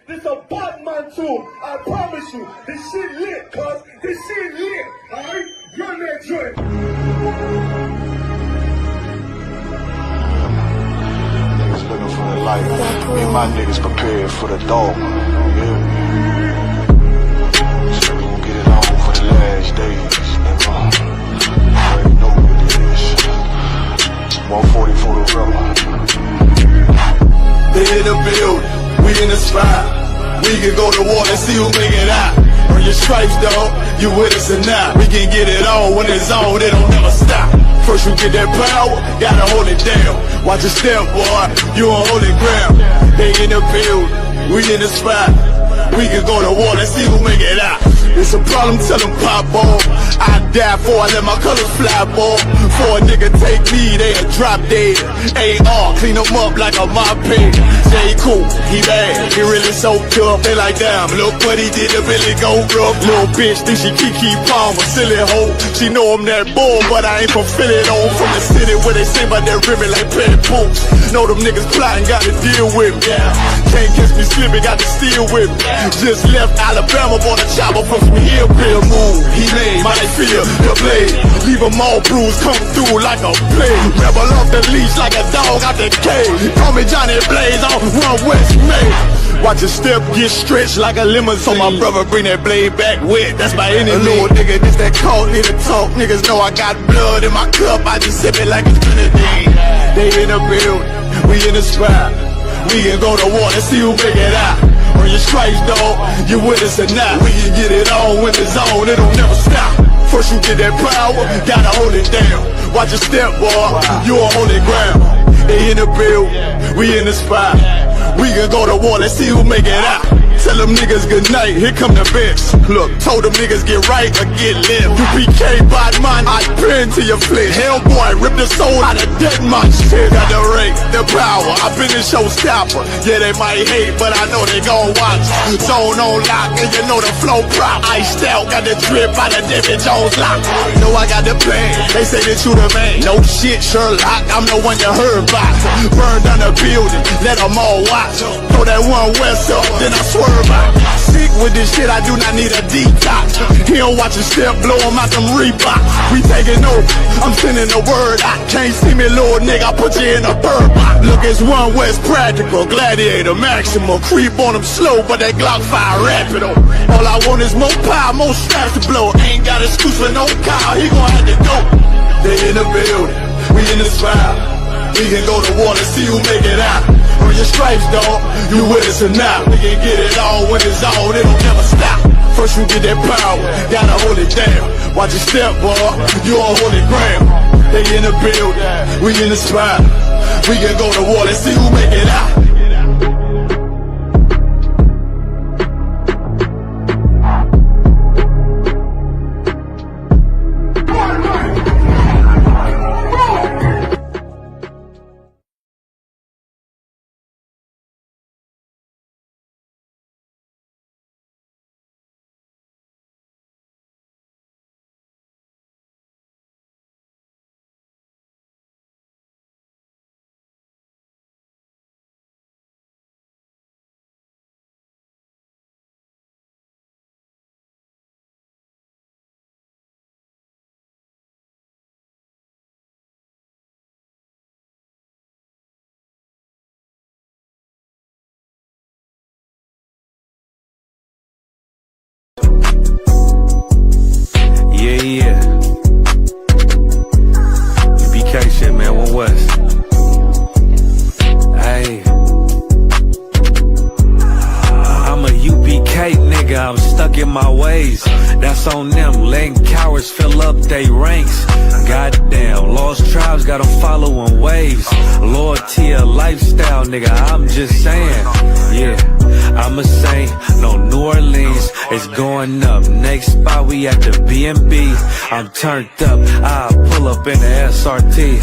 This a bad man too. I promise you. This shit lit, cuz. This shit lit. Alright? Run that joint. Niggas looking for the light. Me and my niggas prepared for the dog. Yeah. So we gon' get it on for the last days. You already know what it is. 140 for the rubber. They in the building, we in the spot. We can go to war and see who make it out. Earn your stripes, dog, you with us or not. We can get it on when it's on, they don't never stop. First you get that power, gotta hold it down. Watch your step, boy, you on holy ground. They in the building, we in the spot. We can go to war and see who make it out. It's a problem, tell them pop ball. I die for I let my colors fly, ball. For a nigga take me, they'll drop dead. AR, clean them up like a mop pig. J. Cool, he bad, he really soaked up. They like, damn, look what he did to Billy Goat rough. Little bitch, think she Kiki Palmer, silly hoe. She know I'm that bull, but I ain't from Philly though. From the city where they say about that ribbon like petty poops. Know them niggas plotting, gotta deal with me. Can't catch me slipping, got to steal with me. Just left Alabama, bought a chopper from some hillbilly move. He made my feel the blade. Leave them all bruised, come through like a plague. Rebel off the leash like a dog out the cage. Call me Johnny Blaze on One West May. Watch your step get stretched like a limousine. So my brother bring that blade back wet, that's my enemy. A little nigga, this that cold, need to talk. Niggas know I got blood in my cup, I just sip it like it's grenadine. They in the building, we in the spot. We can go to war and see who make it out. Earn your stripes, dog, you with us or not. We can get it on when it's on, it'll never stop. First you get that power, gotta hold it down. Watch your step, boy, you on holy ground. They in the building, we in the spot. We can go to war, let's see who make it out. Tell them niggas good night, here come the bitch. Look, told them niggas get right or get left. UPK, bad man, I pin to your flesh. Hellboy, rip the soul out of dead man. Shit, got the rate, the power, I been the showstopper. Yeah, they might hate, but I know they gon' watch. Zone on lock, and you know the flow prop. Iced out, got the drip out of David Jones lock. Know I got the plan, they say that you the man. No shit, Sherlock, I'm the one you heard about. Burn down the building, let them all watch. Throw that One West up, then I swear. Sick with this shit, I do not need a detox. He don't watch a step, blow him out them Reeboks. We taking over, I'm sending the word out. Can't see me, little nigga, I put you in a bird box. Look, it's One West practical, gladiator, maximum. Creep on them slow, but that Glock fire rapid. All I want is more power, more straps to blow. Ain't got excuse for no car, he gon' have to go. They in the building, we in the spot. We can go to war and see who make it out. Earn your stripes, dog, you with us or not. We can get it on when it's on, it'll never stop. First you get that power, gotta hold it down. Watch your step, boy, you on holy ground. They in the building, we in the spot. We can go to war, let's see who make it out. Yeah. UPK shit, man, One West. Hey. I'm a UPK nigga, I'm stuck in my ways. That's on them, letting cowards fill up they ranks. Goddamn, lost tribes got them following waves. Loyalty a lifestyle, nigga, I'm just saying. Yeah. I'm a saint, no New Orleans, it's going up. Next spot we at the B&B. I'm turned up, I'll pull up in the SRT.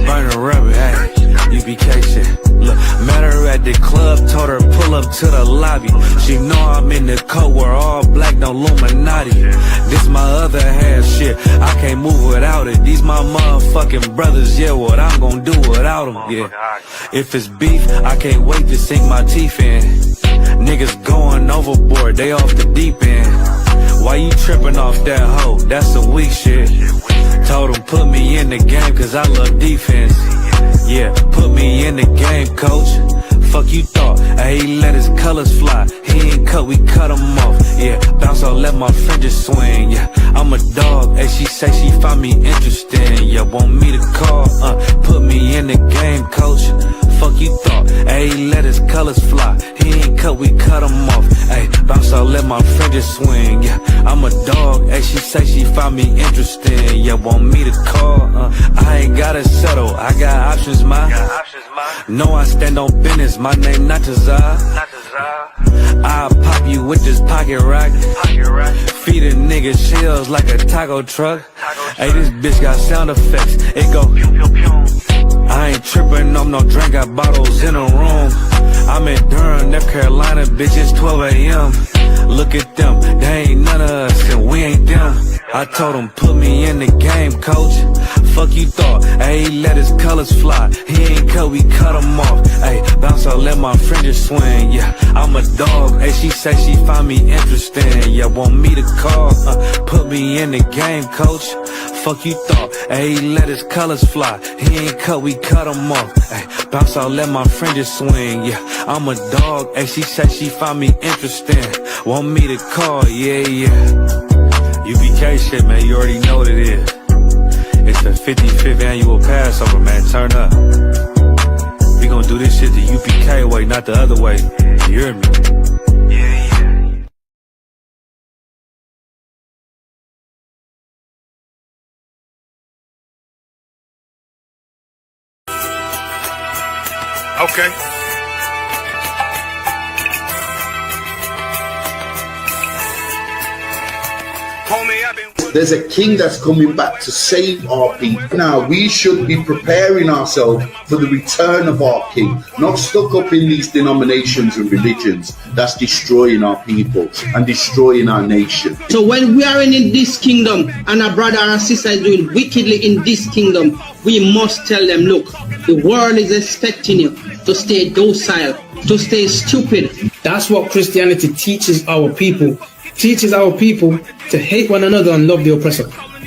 Burn a rubber, hey, UPK shit. Look, met her at the club, told her pull up to the lobby. She know I'm in the coat, we're all black, no Illuminati. This my other half shit, I can't move without it. These my motherfucking brothers, yeah, what I'm gonna do without them, yeah. If it's beef, I can't wait to sink my teeth in. Niggas going overboard, they off the deep end. Why you tripping off that hoe? That's some weak shit. Told him put me in the game cause I love defense. Yeah, put me in the game, coach. Fuck you thought, he let his colors fly. He ain't cut, we cut him off. Yeah, bounce out, let my fringes swing. Yeah, I'm a dog, and she say she find me interesting. Yeah, want me to call, put me in the game, coach. Fuck you thought, he let his colors fly. He ain't cut, we cut him off. Hey, bounce out, let my fringes swing. Yeah, I'm a dog, and she say she find me interesting. Yeah, want me to call, I ain't gotta settle, I got options, ma. No, I stand on business, my name not Tazar. I'll pop you with this pocket rock. Feed a nigga shells like a taco truck. Hey, this bitch got sound effects, it go pew pew pew. I ain't tripping, I'm no drink, got bottles in a room. I'm in Durham, North Carolina, bitch, it's 12 a.m. Look at them, they ain't none of us, and we ain't them. I told him, put me in the game, coach. Fuck you thought, he let his colors fly. He ain't cut, we cut him off. Hey, bounce out, let my fringes swing. Yeah, I'm a dog, she say she find me interesting. Yeah, want me to call, put me in the game, coach. Fuck you thought, he let his colors fly. He ain't cut, we cut him off. Hey, bounce out, let my fringes swing. Yeah, I'm a dog, she say she find me interesting. Want me to call, yeah. UPK shit, man, you already know what it is. It's the 55th annual Passover, man, turn up. We gonna do this shit the UPK way, not the other way. You hear me? Yeah. Okay. There's a king that's coming back to save our people. Now, we should be preparing ourselves for the return of our king, not stuck up in these denominations and religions that's destroying our people and destroying our nation. So when we are in this kingdom and our brother and sister is doing wickedly in this kingdom, we must tell them, look, the world is expecting you to stay docile, to stay stupid. That's what Christianity teaches our people. Teaches our people to hate one another and love the oppressor.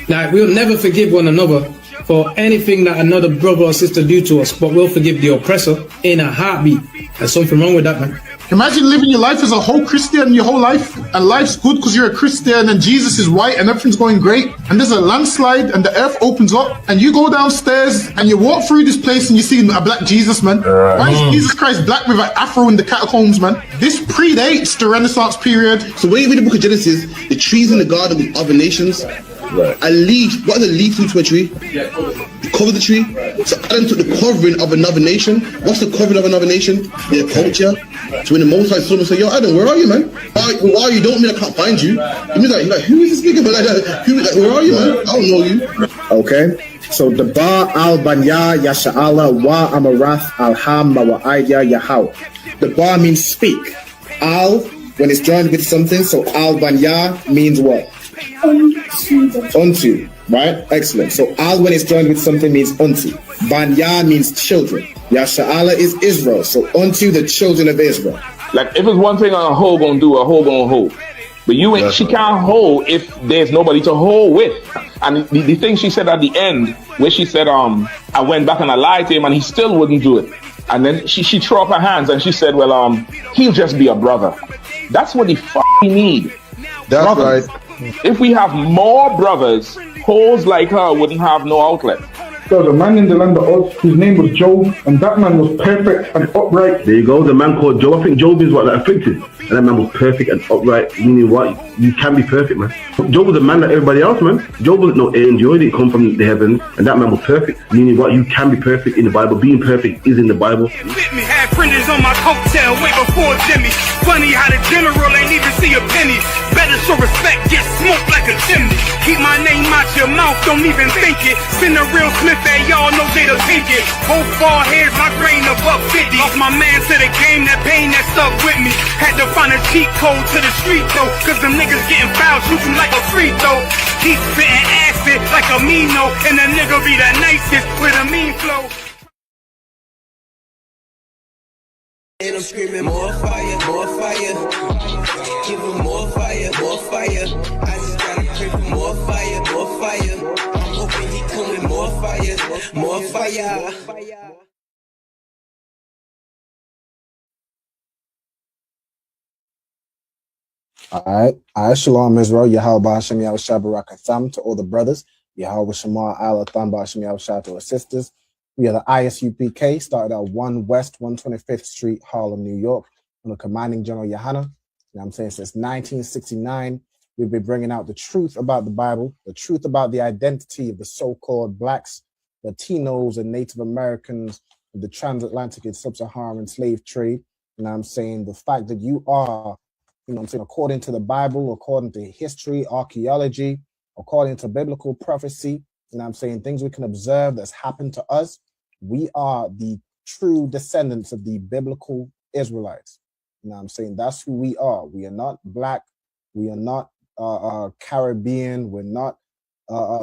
Like, we'll never forgive one another for anything that another brother or sister do to us, but we'll forgive the oppressor in a heartbeat. There's something wrong with that, man. Imagine living your life as a whole Christian your whole life, and life's good because you're a Christian and Jesus is white and everything's going great, and there's a landslide and the earth opens up and you go downstairs and you walk through this place and you see a black Jesus, man. Why is Jesus Christ black with an afro in the catacombs, man? This predates the Renaissance period. So when you read the book of Genesis, the trees in the garden with other nations, a leaf, what is a leaf to a tree? Cover the tree. So Adam took the covering of another nation. What's the covering of another nation? Their culture. So when the Most High saw him, say, yo, Adam, where are you, man? Why are you? Don't mean I can't find you. He means like, who is this nigga? Where are you, man? I don't know you. Okay. So the Ba al Banya Yasha'ala wa Amarath al Ham wa Aidya Yahau. The Ba means speak. Al, when it's joined with something, so al Banya means what? Unto, right? Excellent. So al when it's joined with something means unto. Banya means children. Yasha'ala is Israel. So unto the children of Israel. Like if it's one thing a hoe gonna do, a hoe gonna hold. But you ain't, she can't hold if there's nobody to hold with. And the thing she said at the end, where she said, I went back and I lied to him and he still wouldn't do it. And then she threw up her hands and she said, well, he'll just be a brother. That's what he need. That's brothers. Right. If we have more brothers, hoes like her wouldn't have no outlet. There was a man in the land of Oz, his name was Job, and that man was perfect and upright. There you go, the man called Job. I think Job is what, like, afflicted. And that man was perfect and upright, meaning what? You can be perfect, man. Job was a man like everybody else, man. Job wasn't no angel, he didn't come from the heavens, and that man was perfect, meaning what? You can be perfect in the Bible. Being perfect is in the Bible. With me, had printers on my coattail way before Jimmy. Funny how the general ain't even see a penny. Better show respect, get smoked like a chimney. Keep my name out your mouth, don't even think it. Send a real Smith and y'all know they the pink it. Both bald heads, my grain above 50. Lost my man to the game, that pain that stuck with me. Had to find a cheat code to the street though, cause them niggas getting foul, shoot you like a free throw. Keep spitting acid like a Mino, and the nigga be the nicest with a mean flow. And I'm screaming more fire, more fire. Give him more fire, more fire. I just gotta pray for more fire, more fire. I'm hoping he come with more fire, more fire. All right, Shalom Israel, Yahweh Hashem Yahushua Barakatham to all the brothers, Yahweh Shema Alatham Hashem Yahushua to our sisters. We are the ISUPK, started at 1 West 125th Street, Harlem, New York, under commanding General Yohana. You know what I'm saying? Since 1969, we've been bringing out the truth about the Bible, the truth about the identity of the so-called blacks, Latinos, and Native Americans of the transatlantic and sub-Saharan slave trade. You know what I'm saying? The fact that you are, you know what I'm saying, according to the Bible, according to history, archaeology, according to biblical prophecy, you know what I'm saying, things we can observe that's happened to us, we are the true descendants of the biblical Israelites. You know what I'm saying? That's who we are. We are not black. We are not Caribbean. We're not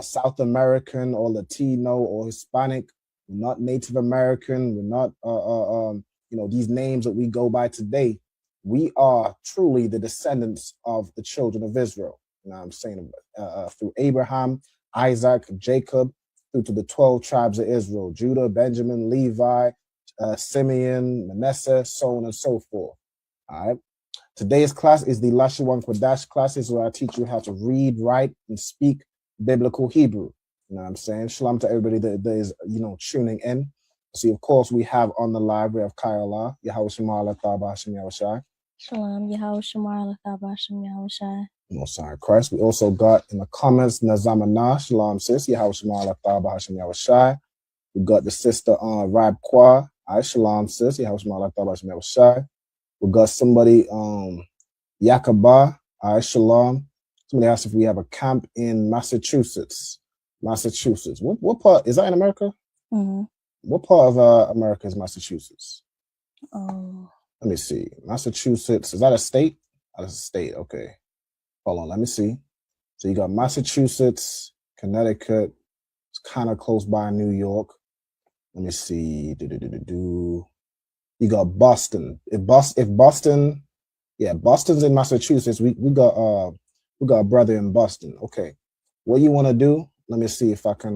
South American or Latino or Hispanic. We're not Native American. We're not, you know, these names that we go by today. We are truly the descendants of the children of Israel. You know what I'm saying? Through Abraham, Isaac, Jacob, through to the 12 tribes of Israel, Judah, Benjamin, Levi, Simeon, Manasseh, so on and so forth. All right. Today's class is the Lashawan Qadash classes where I teach you how to read, write, and speak biblical Hebrew. You know what I'm saying? Shalom to everybody that is, you know, tuning in. See, of course, we have on the live, we have Kayala, Yahweh Shema Allah Thaba Hashem Yahushai. Shalom, Yahweh Shema Allah Thaba Hashem Yahushai. Most High Christ. We also got in the comments Nazamana, Shalom sis, Yahweh Shema Allah Thaba Hashem Yahushai. We got the sister Rab Kwa, Shalom sis, Yahweh Shema Allah Thaba Hashem Yahushai. We got somebody Yakaba, Shalom. Somebody asked if we have a camp in Massachusetts. What part is that in America? Mm-hmm. What part of America is Massachusetts? Oh. Let me see. Massachusetts, is that a state? That's a state, okay. Hold on, let me see. So you got Massachusetts, Connecticut. It's kind of close by New York. Let me see. You got Boston. If Boston, yeah, Boston's in Massachusetts. We got a brother in Boston. Okay. What you want to do? Let me see if I can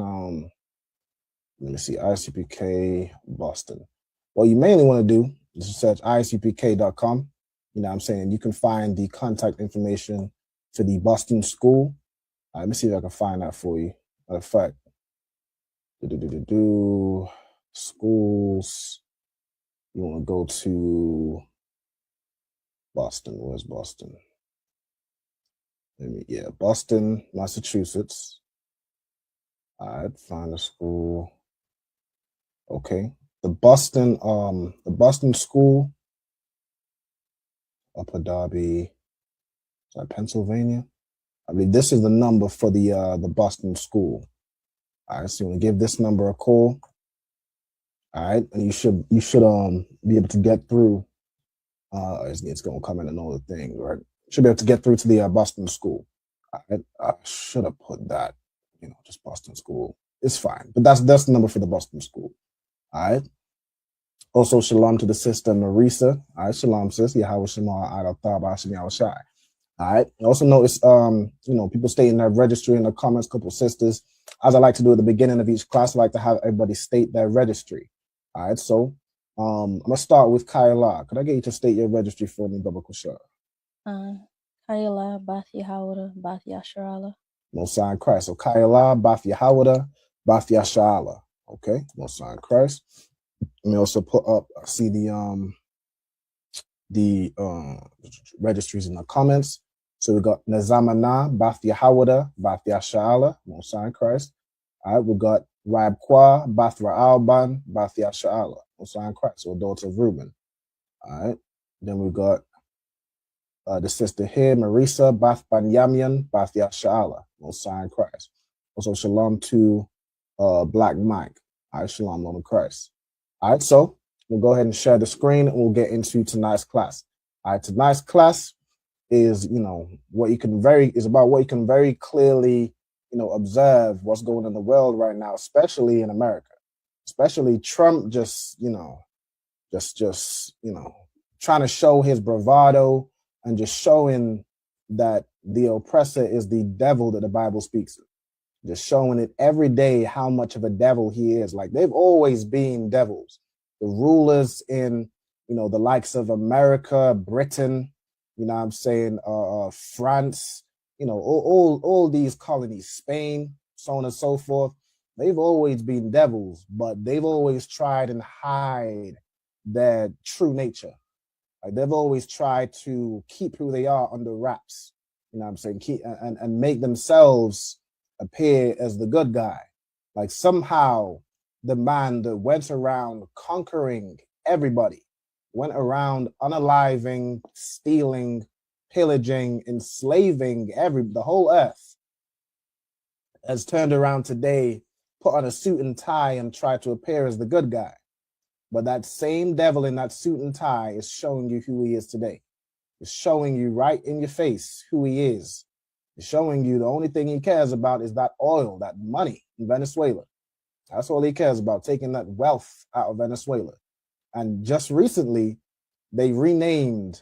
let me see, ISUPK Boston. What you mainly want to do is search isupk.com. You know what I'm saying? You can find the contact information for the Boston school. Let me see if I can find that for you. Matter of fact, schools. You want to go to Boston. Where's Boston? Boston, Massachusetts. All right, find a school. Okay, the Boston school, Upper Darby, is that Pennsylvania? I believe this is the number for the Boston school. All right, so you want to give this number a call. All right, and you should be able to get through. It's gonna come in another thing, right? Should be able to get through to the Boston school. All right, I should have put that, you know, just Boston school. It's fine, but that's the number for the Boston school. All right. Also, shalom to the sister Marisa. All right, shalom sis. Yahweh Shema Allah Thaba Hashem Yahushai. All right. Also notice, you know, people stating their registry in the comments. Couple sisters, as I like to do at the beginning of each class, I like to have everybody state their registry. All right. So, I'm gonna start with Kayla. Could I get you to state your registry for me, Baba Kushar? Kayla Bath Yahawada Bath Yasharala. Most High Christ. So Kayla Bath Yahawada Bath Yasharala. Okay, Most High Christ. Let me also put up, I see the registries in the comments. So we got Nazamana, Bath Yahawada, Bath Yasha'ala, Most High Christ. All right, we got Raib Kwa, Bath Ra'alban, Bath Yasha'ala, Most High Christ, or daughter of Reuben. All right, then we got the sister here, Marisa, Bath Banyamian, Bath Yasha'ala, Most High Christ. Also, shalom to Black Mike. All right, shalom, Lord of Christ. All right, so we'll go ahead and share the screen and we'll get into tonight's class. All right, tonight's class is, you know, what you can very clearly, you know, observe what's going on in the world right now, especially in America. Especially Trump just trying to show his bravado and just showing that the oppressor is the devil that the Bible speaks of. Just showing it every day how much of a devil he is. Like, they've always been devils. The rulers in, the likes of America, Britain, France, all these colonies, Spain, so on and so forth. They've always been devils, but they've always tried and hide their true nature. Like, they've always tried to keep who they are under wraps, keep and make themselves appear as the good guy. Like, somehow the man that went around conquering everybody, went around unaliving, stealing, pillaging, enslaving the whole earth, has turned around today, put on a suit and tie and tried to appear as the good guy. But that same devil in that suit and tie is showing you who he is today. It's showing you right in your face who he is. It's showing you the only thing he cares about is that oil, that money in Venezuela. That's all he cares about, taking that wealth out of Venezuela. And just recently, they renamed,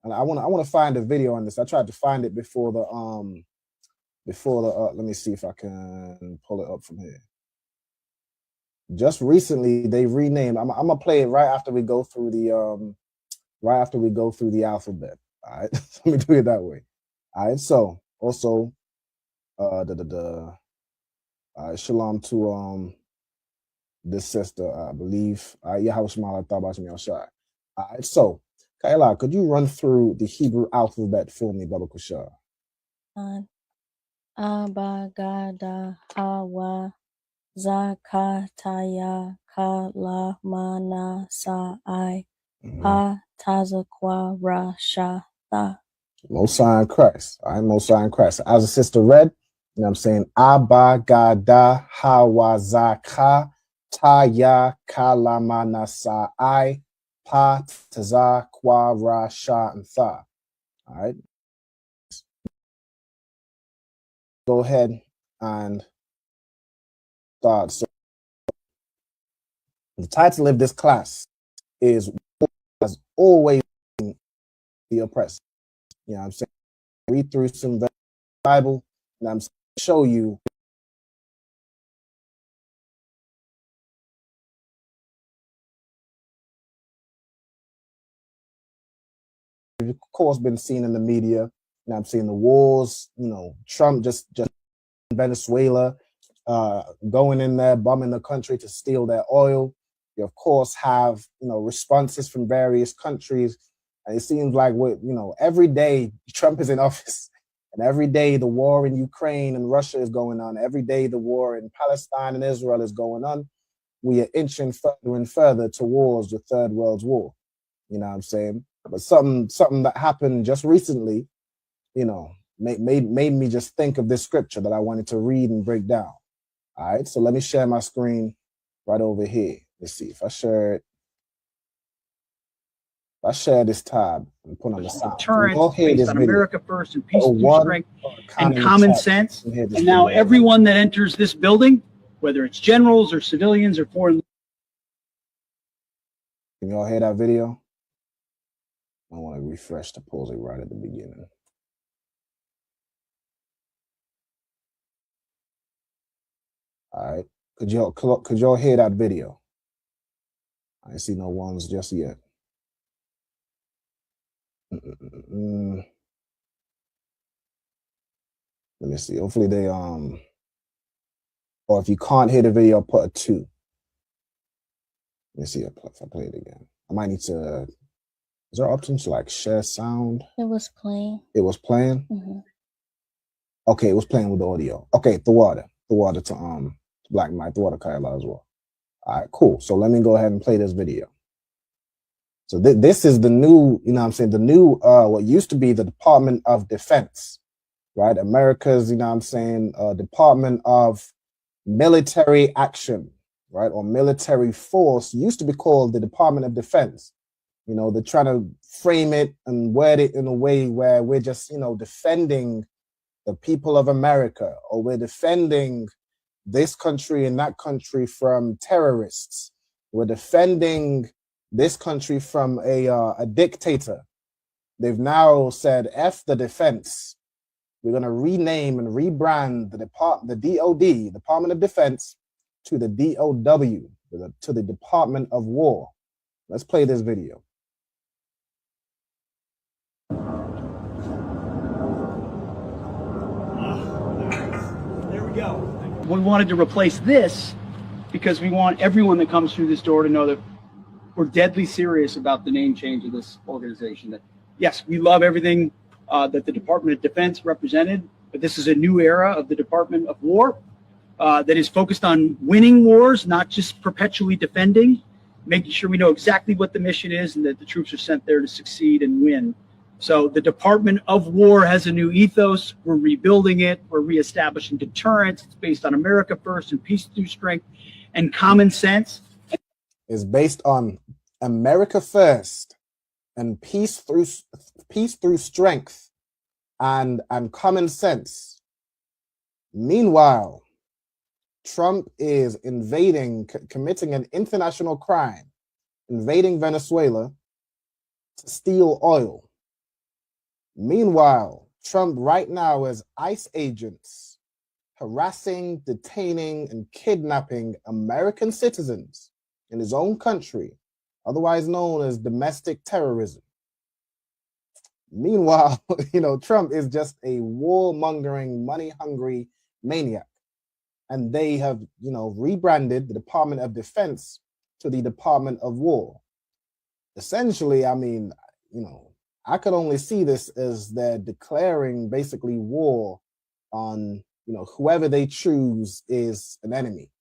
and I want to find a video on this. I tried to find it before the let me see if I can pull it up from here. Just recently, they renamed. I'm gonna play it right after we go through the alphabet. All right, let me do it that way. All right, so also, shalom to this sister, I believe. Yahweh Shemala Tabashim Yashai. All right, so Kaila, could you run through the Hebrew alphabet for me, Baba Kushar? Abba, Gada, Hawa, Zakataya, Kala, Mana, Sa'ai, Pa, Tazakwa, Rasha, Tha. Mosai in Christ. All right, Mosai in Christ. As the sister read, Abba, Gada, Hawa, Zaka, Taya, Kala, Mana, Sa'ai, Pa, Tazakwa, Rasha, and Tha. All right. Go ahead and start. So the title of this class is "Has Always Been the Oppressor." I'm saying, read through some Bible, and I'm show you. Of course, been seen in the media. I'm seeing the wars. Trump just Venezuela, going in there, bombing the country to steal their oil. You of course have responses from various countries, and it seems like every day Trump is in office, and every day the war in Ukraine and Russia is going on. Every day the war in Palestine and Israel is going on. We are inching further and further towards the Third World War. But something that happened just recently, made me just think of this scripture that I wanted to read and break down. All right, so let me share my screen right over here. Let's see if I share it. If I share this tab and put on the sound. Deterrence based on America first and peace through strength and common sense. And now everyone that enters this building, whether it's generals or civilians or foreign. Can y'all hear that video? I want to refresh to pause it right at the beginning. All right, could y'all hear that video? I see no ones just yet. Let me see. Hopefully they or if you can't hear the video, put a 2. Let me see if I play it again. I might need to. Is there options to like share sound? It was playing. It was playing. Mm-hmm. Okay, it was playing with the audio. Okay, the water to Black Mike, the water Kyla as well. All right, cool. So let me go ahead and play this video. So this is the new, the new, what used to be the Department of Defense, right? America's, Department of Military Action, right? Or military force used to be called the Department of Defense. They're trying to frame it and word it in a way where we're just, defending the people of America, or we're defending this country and that country from terrorists. We're defending this country from a dictator. They've now said, F the defense. We're going to rename and rebrand the DOD, Department of Defense, to the DOW, to the Department of War. Let's play this video. There we go. We wanted to replace this because we want everyone that comes through this door to know that we're deadly serious about the name change of this organization. That yes, we love everything that the Department of Defense represented, but this is a new era of the Department of War that is focused on winning wars, not just perpetually defending, making sure we know exactly what the mission is and that the troops are sent there to succeed and win. So the Department of War has a new ethos. We're rebuilding it. We're reestablishing deterrence. It's based on America first and peace through strength and common sense. It's based on America first and peace through strength and common sense. Meanwhile, Trump is committing an international crime, invading Venezuela to steal oil. Meanwhile, Trump right now has ICE agents harassing, detaining, and kidnapping American citizens in his own country, otherwise known as domestic terrorism. Meanwhile, Trump is just a warmongering, money-hungry maniac. And they have, rebranded the Department of Defense to the Department of War. Essentially, I could only see this as they're declaring basically war on, whoever they choose is an enemy.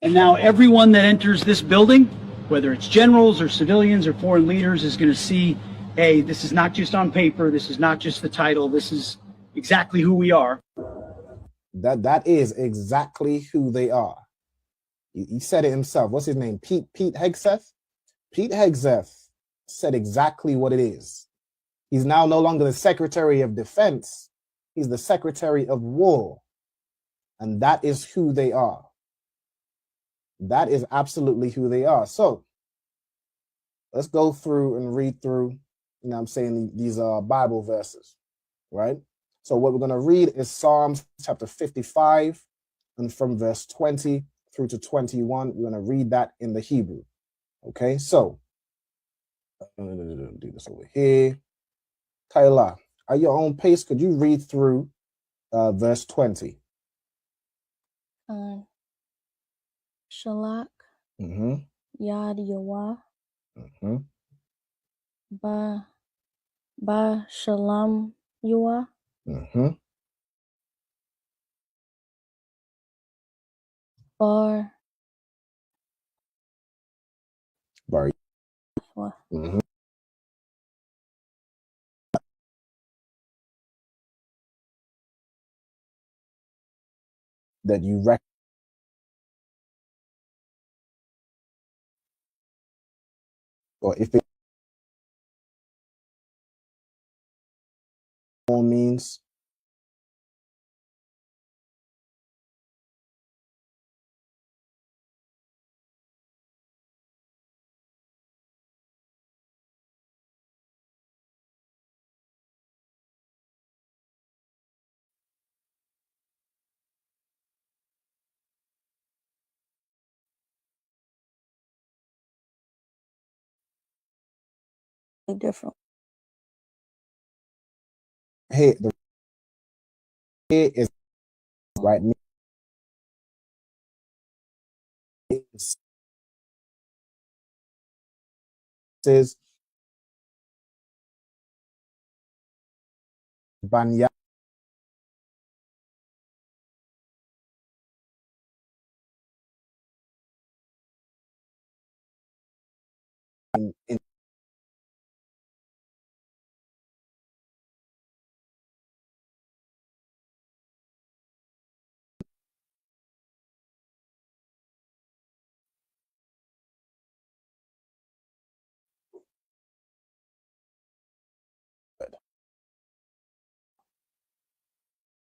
And now everyone that enters this building, whether it's generals or civilians or foreign leaders, is going to see, hey, this is not just on paper. This is not just the title. This is exactly who we are. That is exactly who they are. He said it himself. What's his name? Pete Hegseth? Pete Hegseth said exactly what it is. He's now no longer the Secretary of Defense. He's the Secretary of War. And that is who they are. That is absolutely who they are. So let's go through and read through, these Bible verses, right? So what we're going to read is Psalms chapter 55, and from verse 20 through to 21, we're going to read that in the Hebrew. Okay, so I'm going to do this over here. Kayla, at your own pace, could you read through verse 20? Shalak, Yad Yawah, Ba Shalom Yawah. Bar. That you reckon. Or if it all means. Different. Here is right now. Says Banya. In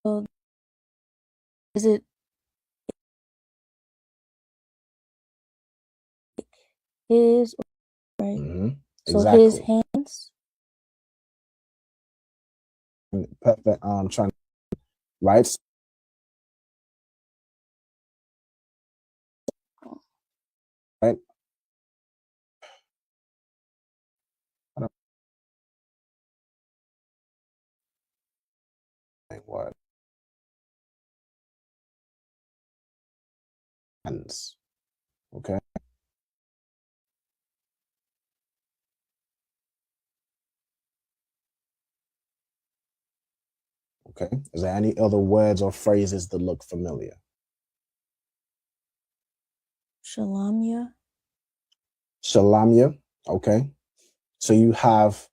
So is it is Right. Mm-hmm. So Exactly. his hands. Perfect. Trying right. Right. I don't think what hands. Okay. Okay. Is there any other words or phrases that look familiar? Shalamya. Shalamya. Okay. So you have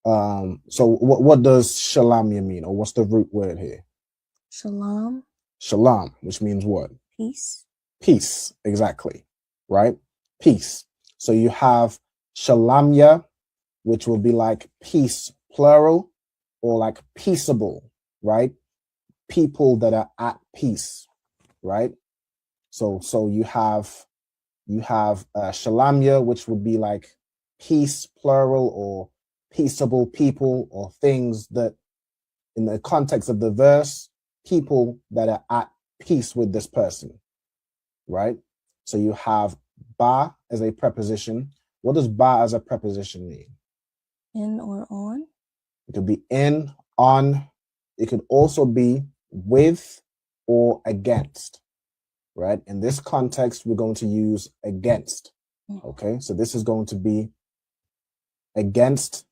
so what does shalamya mean, or what's the root word here? Shalom. Shalom, which means what? Peace. Peace, exactly. Right? Peace. So you have shalamya, which will be like peace, plural, or like peaceable, right? People that are at peace, right? So you have shalamya, which would be like peace, plural, or peaceable people, or things that, in the context of the verse, people that are at peace with this person, right? So you have ba as a preposition. What does ba as a preposition mean? In or on. It could be in, on. It could also be with or against, right? In this context, we're going to use against. Okay, so this is going to be against,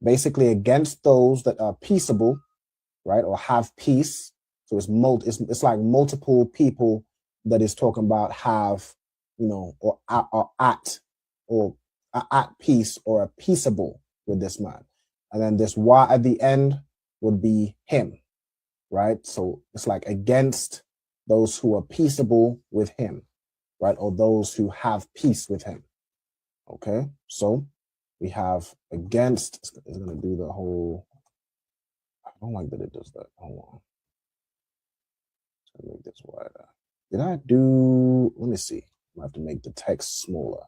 basically against those that are peaceable, right, or have peace. So it's like multiple people that is talking about have, or at peace or are peaceable with this man. And then this wa at the end would be him, right? So it's like against those who are peaceable with him, right? Or those who have peace with him. Okay, so we have against. It's going to do the whole. I don't like that it does that. Hold on. Let's make this wider. Did I do? Let me see. I have to make the text smaller.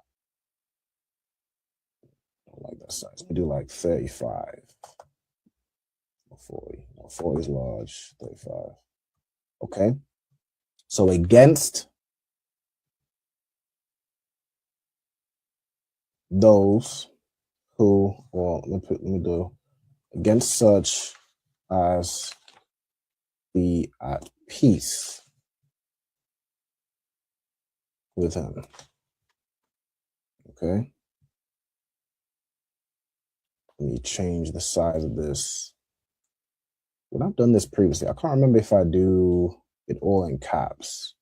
I don't like that size. We do like 35 or 40. No, 40 is large. 35. Okay. So against those who, well, let me do against such as be at peace with him. Okay. Let me change the size of this. When I've done this previously, I can't remember if I do it all in caps.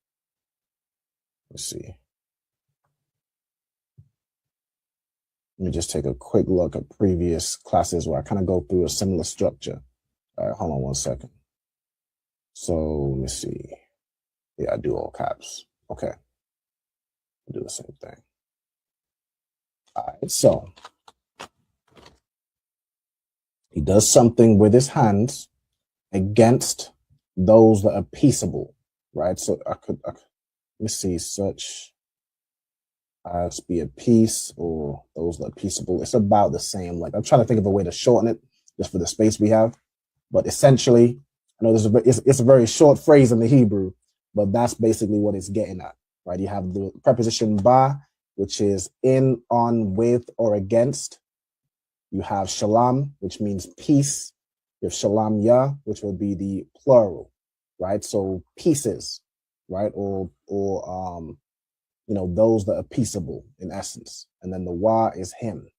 Let's see. Let me just take a quick look at previous classes where I kind of go through a similar structure. All right, hold on 1 second. So let me see. Yeah, I do all caps. Okay. I'll do the same thing. All right, so he does something with his hands against those that are peaceable, right? So let me see, such as be at peace or those that are peaceable. It's about the same. Like, I'm trying to think of a way to shorten it just for the space we have. But essentially, I know it's a very short phrase in the Hebrew, but that's basically what it's getting at, right? You have the preposition ba, which is in, on, with, or against. You have shalom, which means peace. You have shalom ya, which will be the plural, right? So pieces, right? Or those that are peaceable in essence. And then the wa is him.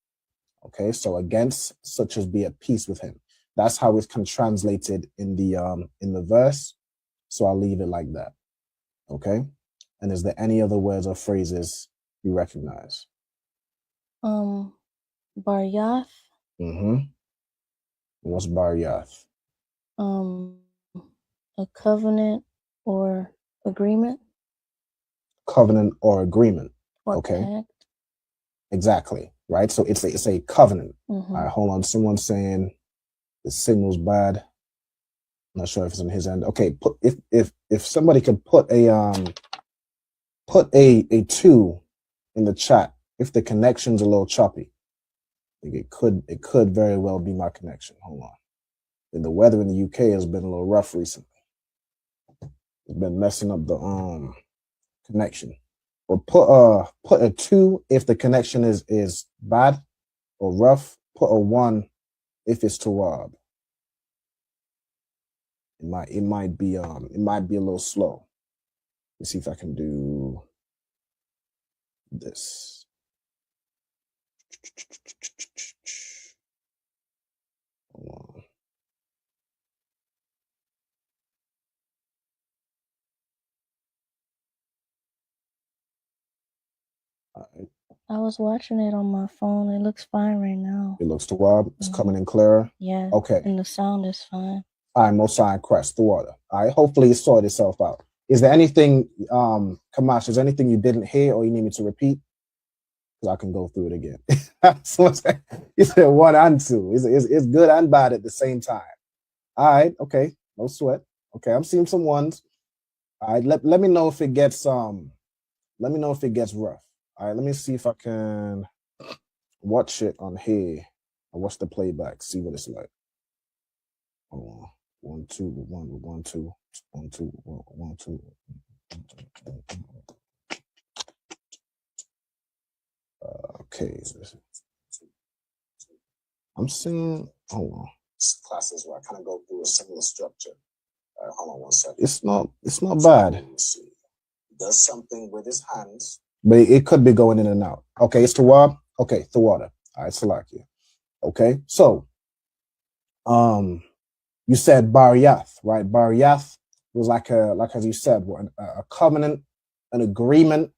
Okay, so against such as be at peace with him. That's how it's translated in the verse. So I'll leave it like that. Okay. And is there any other words or phrases you recognize? Baryath. Mm-hmm. What's baryath? A covenant or agreement. Covenant or agreement. Or okay. Pact. Exactly. Right. So it's a covenant. Mm-hmm. All right. Hold on. Someone's saying the signal's bad. I'm not sure if it's on his end. Okay. If somebody could put a 2 in the chat, If the connection's a little choppy, I think it could very well be my connection. Hold on. And the weather in the UK has been a little rough recently. It's been messing up the connection. Or put a 2 if the connection is bad or rough. Put a 1 if it's Tawab. It might be a little slow. Let's see if I can do this. Hold on. I was watching it on my phone. It looks fine right now. It looks Tawab. It's coming in clearer. Yeah. Okay. And the sound is fine. All right, Most High Crest, the water. All right, hopefully it sorted itself out. Is there anything, Kamash, is there anything you didn't hear or you need me to repeat? Because I can go through it again. So you said 1 and 2. It's good and bad at the same time. All right, okay, no sweat. Okay, I'm seeing some 1s. All right, let me know if it gets rough. All right, let me see if I can watch it on here. I watch the playback, see what it's like. Hold on. 1 2 1 1 2 1 2 1 2. Okay. I'm seeing. Hold on. Classes where I kind of go through a similar structure. Hold on 1 second. It's not bad. He does something with his hands, but it could be going in and out. Okay, it's Tawab. Okay, Tawada. All right, Salakia. Okay, so you said Bariyath, right? Bariyath was like as you said, a covenant, an agreement,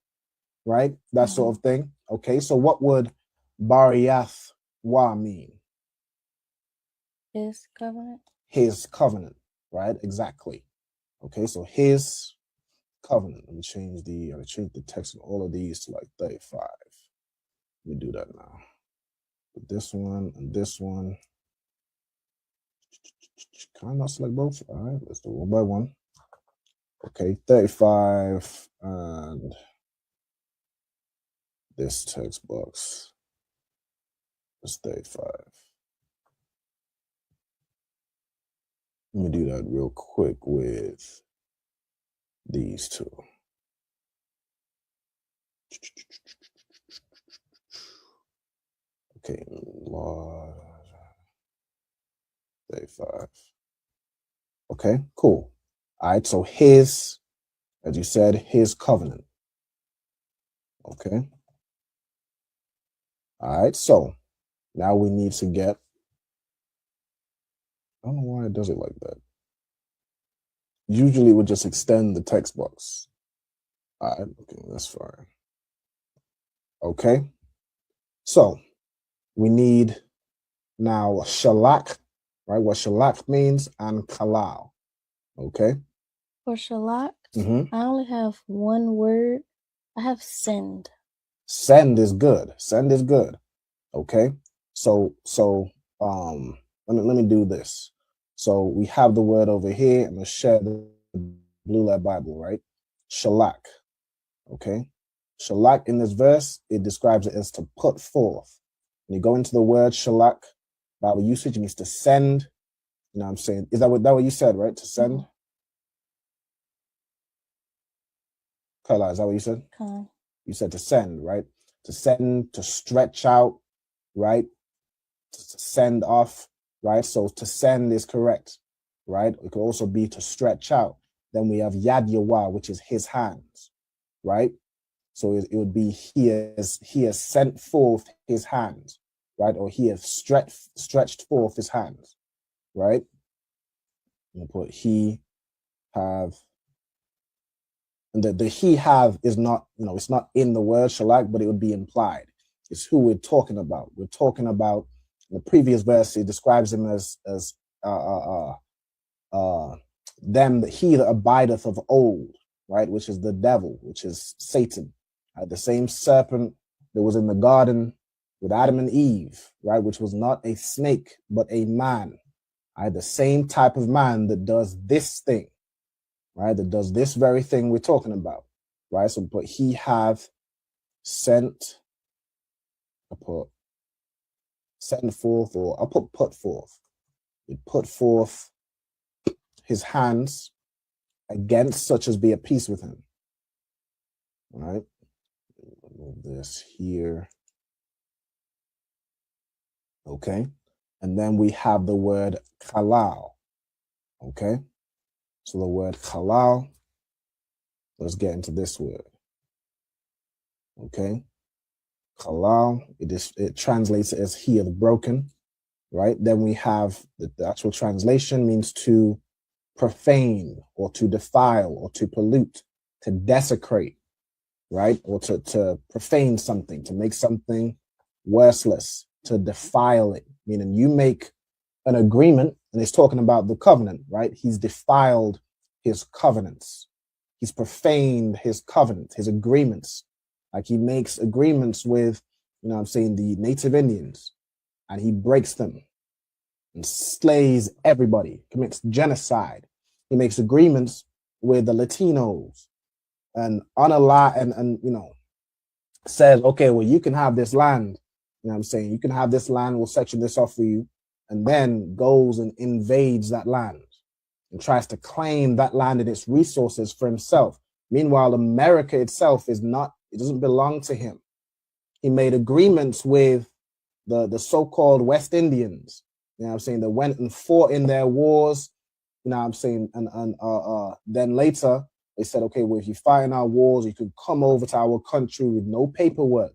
right? That sort of thing. Okay, so what would Bariyath Wa mean? His covenant. His covenant, right? Exactly. Okay, so his covenant. Let me change the text of all of these to like 35. Let me do that now. This one and this one. Can I not select both? All right, let's do 1 by 1. Okay, 35 and this text box is 35. Let me do that real quick with these two. Okay, 35. Okay, cool. All right, so his, as you said, his covenant. Okay. All right, so now we need to get, I don't know why it does it like that. Usually we just extend the text box. All right, okay, that's fine. Okay, so we need now shalak, right? What shalak means, and kalal. Okay. For shalak, I only have 1 word. I have send. Send is good. Send is good. Okay. So let me do this. So we have the word over here. I'm gonna share the Blue Letter Bible, right? Shalak. Okay. Shalak in this verse, it describes it as to put forth. When you go into the word shalak, Bible usage, it means to send. You know what I'm saying? Is that what you said, right? To send? Carla, is that what you said? You said to send, right? To send, to stretch out, right? To send off, right? So to send is correct, right? It could also be to stretch out. Then we have Yad Yawah, which is his hands, right? So it would be he has sent forth his hands, right? Or he has stretched forth his hands, right? I'm gonna put he have. And the he have is not, it's not in the word shalak, but it would be implied. It's who we're talking about. We're talking about, in the previous verse, it describes him as them, he that abideth of old, right? Which is the devil, which is Satan. The same serpent that was in the garden with Adam and Eve, right? Which was not a snake, but a man. Right? The same type of man that does this thing. Right, that does this very thing we're talking about, right? So, but he have sent I put send forth, or I put forth. He put forth his hands against such as be at peace with him. All right. Move this here. Okay. And then we have the word halal. Okay. So the word halal, let's get into this word. Okay. Halal, it translates as he hath broken. Right. Then we have the actual translation means to profane or to defile or to pollute, to desecrate, right? Or to profane something, to make something worthless, to defile it, meaning you make an agreement, and it's talking about the covenant, right? He's defiled his covenants. He's profaned his covenant, his agreements. Like he makes agreements with, you know what I'm saying, the Native Indians, and he breaks them and slays everybody, commits genocide. He makes agreements with the Latinos and and you know, says, okay, well, you can have this land. You know what I'm saying? You can have this land, we'll section this off for you, and then goes and invades that land and tries to claim that land and its resources for himself. Meanwhile, America itself is not, it doesn't belong to him. He made agreements with the so-called West Indians, you know what I'm saying, that went and fought in their wars, you know what I'm saying, and then later they said, okay, well, if you fight in our wars, you could come over to our country with no paperwork.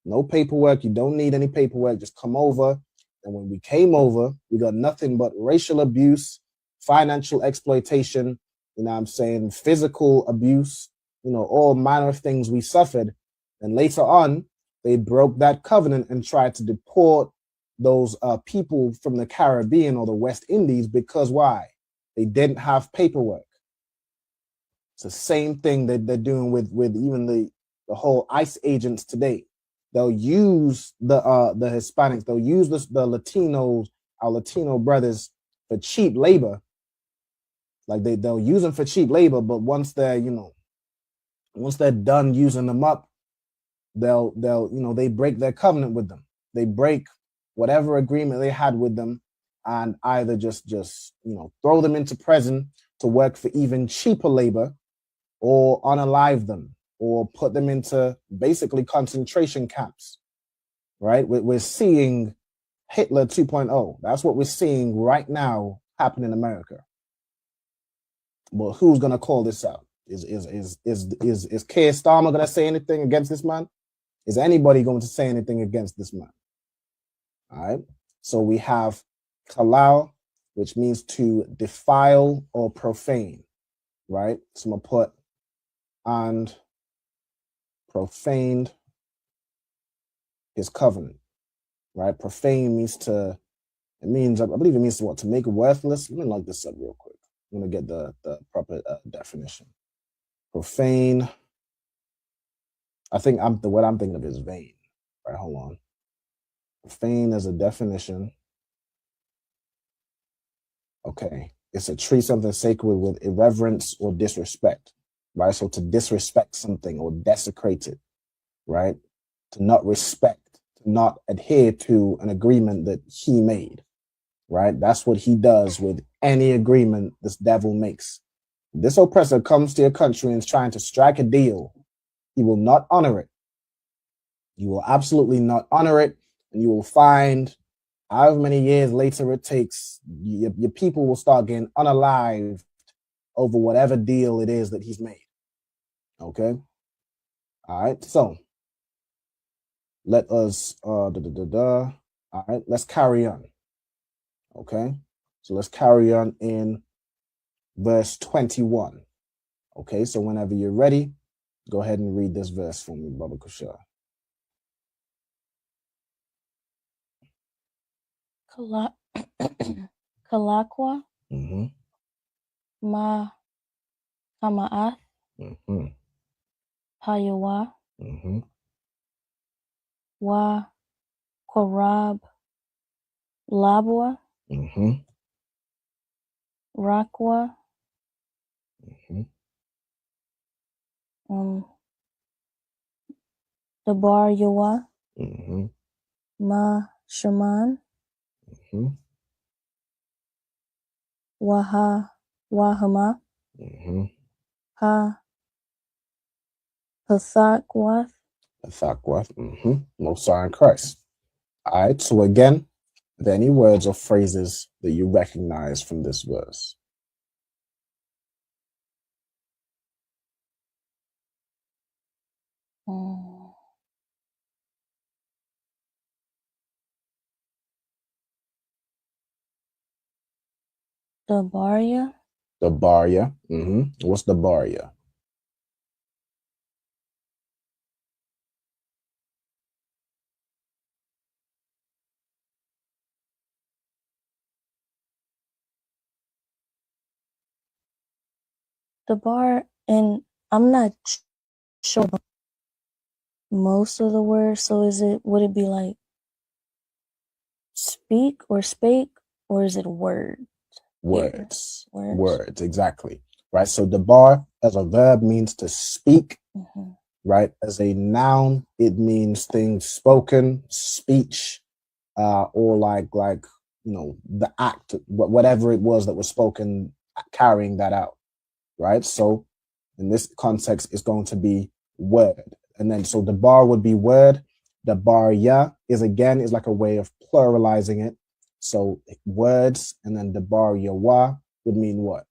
No paperwork, you don't need any paperwork, just come over. And when we came over, we got nothing but racial abuse, financial exploitation, you know what I'm saying, physical abuse, you know, all manner of things we suffered. And later on, they broke that covenant and tried to deport those people from the Caribbean or the West Indies because why? They didn't have paperwork. It's the same thing that they're doing with even the whole ICE agents today. They'll use the Hispanics, they'll use the Latinos, our Latino brothers, for cheap labor. Like they'll use them for cheap labor, but once they're, you know, once they're done using them up, they'll you know, they break their covenant with them. They break whatever agreement they had with them and either just you know, throw them into prison to work for even cheaper labor, or unalive them, or put them into basically concentration camps, right? We're seeing Hitler 2.0. That's what we're seeing right now happen in America. But who's gonna call this out? Is Keir Starmer gonna say anything against this man? Is anybody going to say anything against this man? All right. So we have halal, which means to defile or profane, right? So I'm gonna put and profaned his covenant, right? Profane means to, it means, I believe it means to what? To make worthless. Let me look this up real quick. I'm gonna get the proper definition. Profane. I think the word I'm thinking of is vain. Right, hold on. Profane as a definition. Okay, it's to treat something sacred with irreverence or disrespect, right? So to disrespect something or desecrate it, right? To not respect, to not adhere to an agreement that he made, right? That's what he does with any agreement this devil makes. This oppressor comes to your country and is trying to strike a deal. He will not honor it. You will absolutely not honor it, and you will find however many years later it takes, your people will start getting unalived over whatever deal it is that he's made. Okay? All right, so let us, all right, let's carry on. Okay? So let's carry on in verse 21. Okay, so whenever you're ready, go ahead and read this verse for me, Baba Kushar. Kalakwa, Ma Kama'ath, Payawa, Wa Korab Labwa, Rakwa, Dabar Yawa, Ma Shaman, Mm-hmm. Waha Wahama, Mm-hmm. Ha Pathakwath. Pathakwath. Mm-hmm. Most are in Christ. All right. So again, are there any words or phrases that you recognize from this verse? The Barya. The Barya. Mm-hmm. What's the Barya? The bar, and I'm not sure about most of the words. So would it be like speak or spake, or is it word? Words. Words. Words, exactly. Right. So the bar as a verb means to speak. Mm-hmm. Right. As a noun, it means things spoken, speech, or like the act, whatever it was that was spoken, carrying that out. Right. So in this context, it's going to be word. And then so the bar would be word. The bar ya is like a way of pluralizing it. So words, and then the bar yawa would mean what?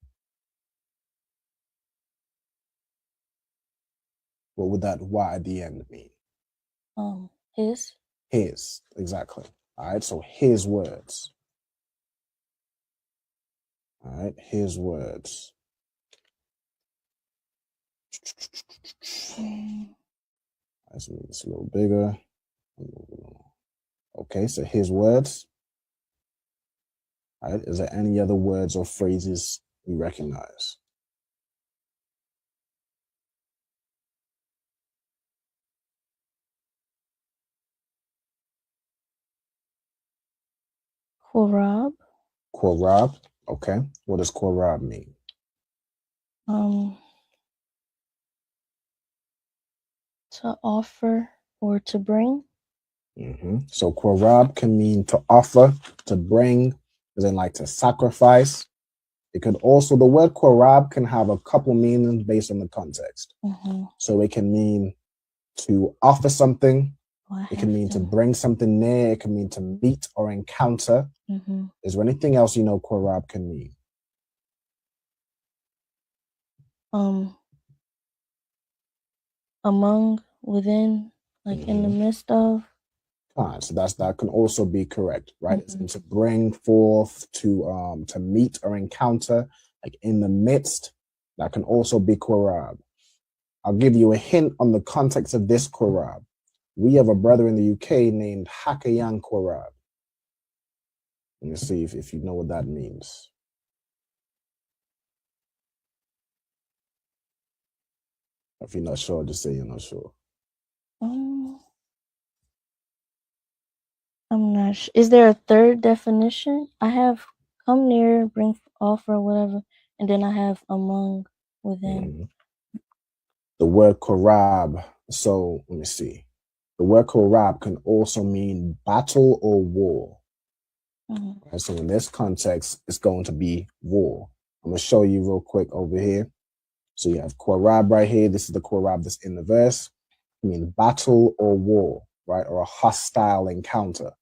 What would that wa at the end mean? His. His, exactly. All right, so his words. All right, his words. Let's make this a little bigger. Okay, so his words. All right, is there any other words or phrases you recognize? Korab. Korab. Okay, what does korab mean? To offer or to bring. Mm-hmm. So korab can mean to offer, to bring, as in like to sacrifice. It could also, the word korab can have a couple meanings based on the context. Mm-hmm. So it can mean to offer something. It can mean to bring something near. It can mean to meet or encounter. Mm-hmm. Is there anything else you know korab can mean? Among, within, like in the midst of. So that can also be correct, right? Mm-hmm. It's to bring forth, to meet or encounter, like in the midst. That can also be korab. I'll give you a hint on the context of this korab. We have a brother in the UK named Hakayan Korab. Let me see if you know what that means. If you're not sure, just say you're not sure. I'm not sure. Is there a third definition? I have come near, bring, offer, whatever, and then I have among, within. Mm-hmm. The word korab. So let me see. The word korab can also mean battle or war. Mm-hmm. And so in this context, it's going to be war. I'm going to show you real quick over here. So you have korab right here. This is the korab that's in the verse. It means battle or war, right? Or a hostile encounter.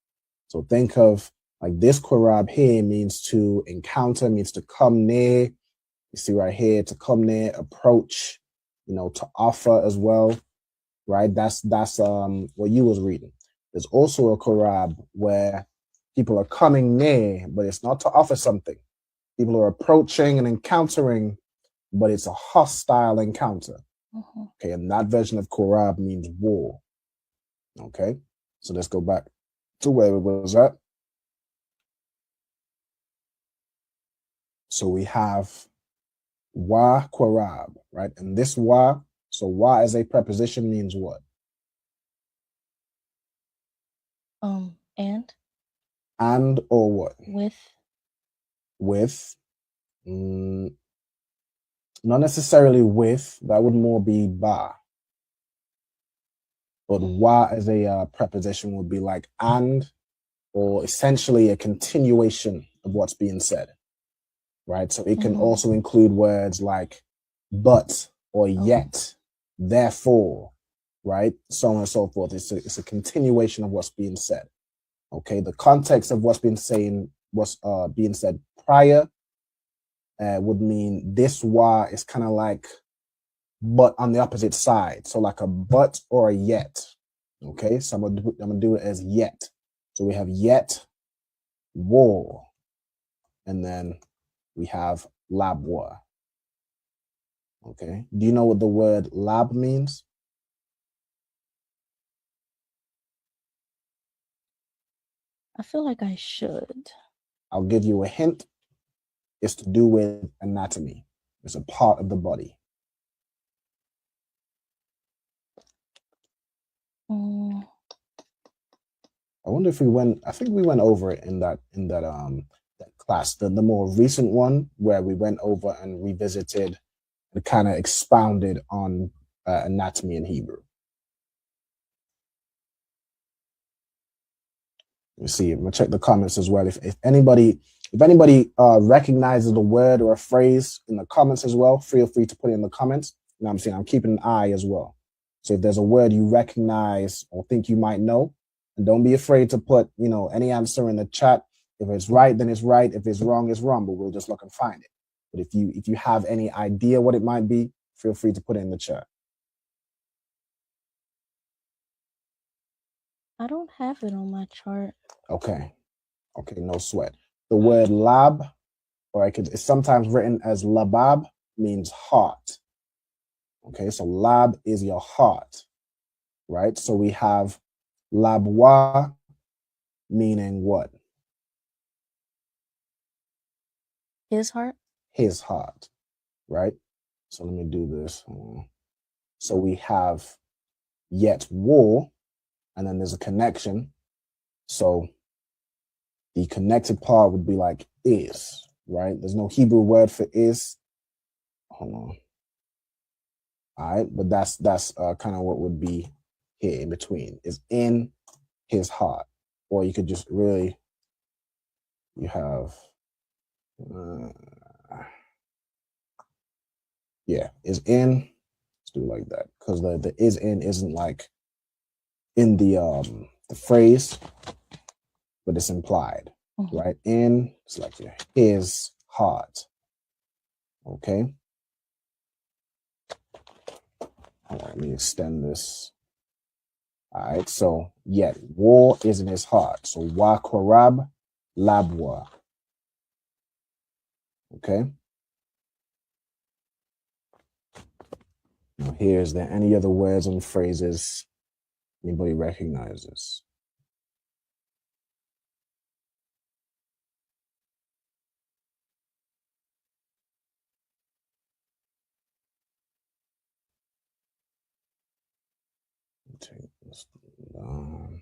So think of like this korab here means to encounter, means to come near. You see right here, to come near, approach, to offer as well, right? That's what you was reading. There's also a korab where people are coming near, but it's not to offer something. People are approaching and encountering, but it's a hostile encounter. Mm-hmm. Okay, and that version of korab means war. Okay, so let's go back to where it was at. So we have wa korab, right? And this wa, so wa as a preposition means what? And or what? With. Not necessarily with, that would more be ba. But wa as a preposition would be like and, or essentially a continuation of what's being said, right? So it can also include words like but or yet, therefore, right? So on and so forth. It's a continuation of what's being said. Okay, the context of what's being said prior would mean this wa is kind of like but on the opposite side. So like a but or a yet. Okay, so I'm gonna do it as yet. So we have yet, war, and then we have labwa. Okay, do you know what the word lab means? I feel like I should. I'll give you a hint. It's to do with anatomy. It's a part of the body. I wonder if I think we went over it in that class, the more recent one where we went over and revisited and kind of expounded on anatomy in Hebrew. You see, I'm gonna check the comments as well. If anybody recognizes a word or a phrase in the comments as well, feel free to put it in the comments. You know what I'm saying? I'm keeping an eye as well. So if there's a word you recognize or think you might know, and don't be afraid to put, any answer in the chat. If it's right, then it's right. If it's wrong, it's wrong, but we'll just look and find it. But if you have any idea what it might be, feel free to put it in the chat. I don't have it on my chart. Okay, no sweat. The word lab, or it's sometimes written as labab, means heart. Okay, so lab is your heart, right? So we have labwa, meaning what? His heart? His heart, right? So let me do this. So we have yet war, and then there's a connection. So the connected part would be like is, right? There's no Hebrew word for is. Hold on. All right, but that's kind of what would be here in between, is in his heart. Or you could just you have, is in, let's do it like that, because the is in isn't like in the phrase, but it's implied, right? In, it's like his heart, okay? All right, let me extend this. All right, so yet war is in his heart. So wa korab labwa. Okay. Now here, is there any other words and phrases anybody recognizes? Take this down.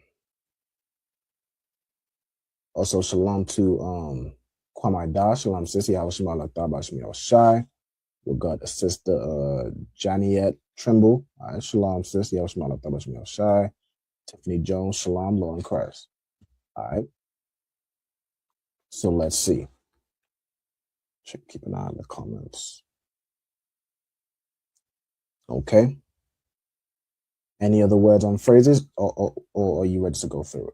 Also, shalom to Kwamai Da, shalom sissy, Halashima Lataba Shmi Shai. We got a sister Janiette Trimble. All right, shalom sissy, Halashima Lataba Shmi Shai. Tiffany Jones, shalom, Lord in Christ. All right. So let's see. Keep an eye on the comments. Okay. Any other words on phrases, or are you ready to go through it?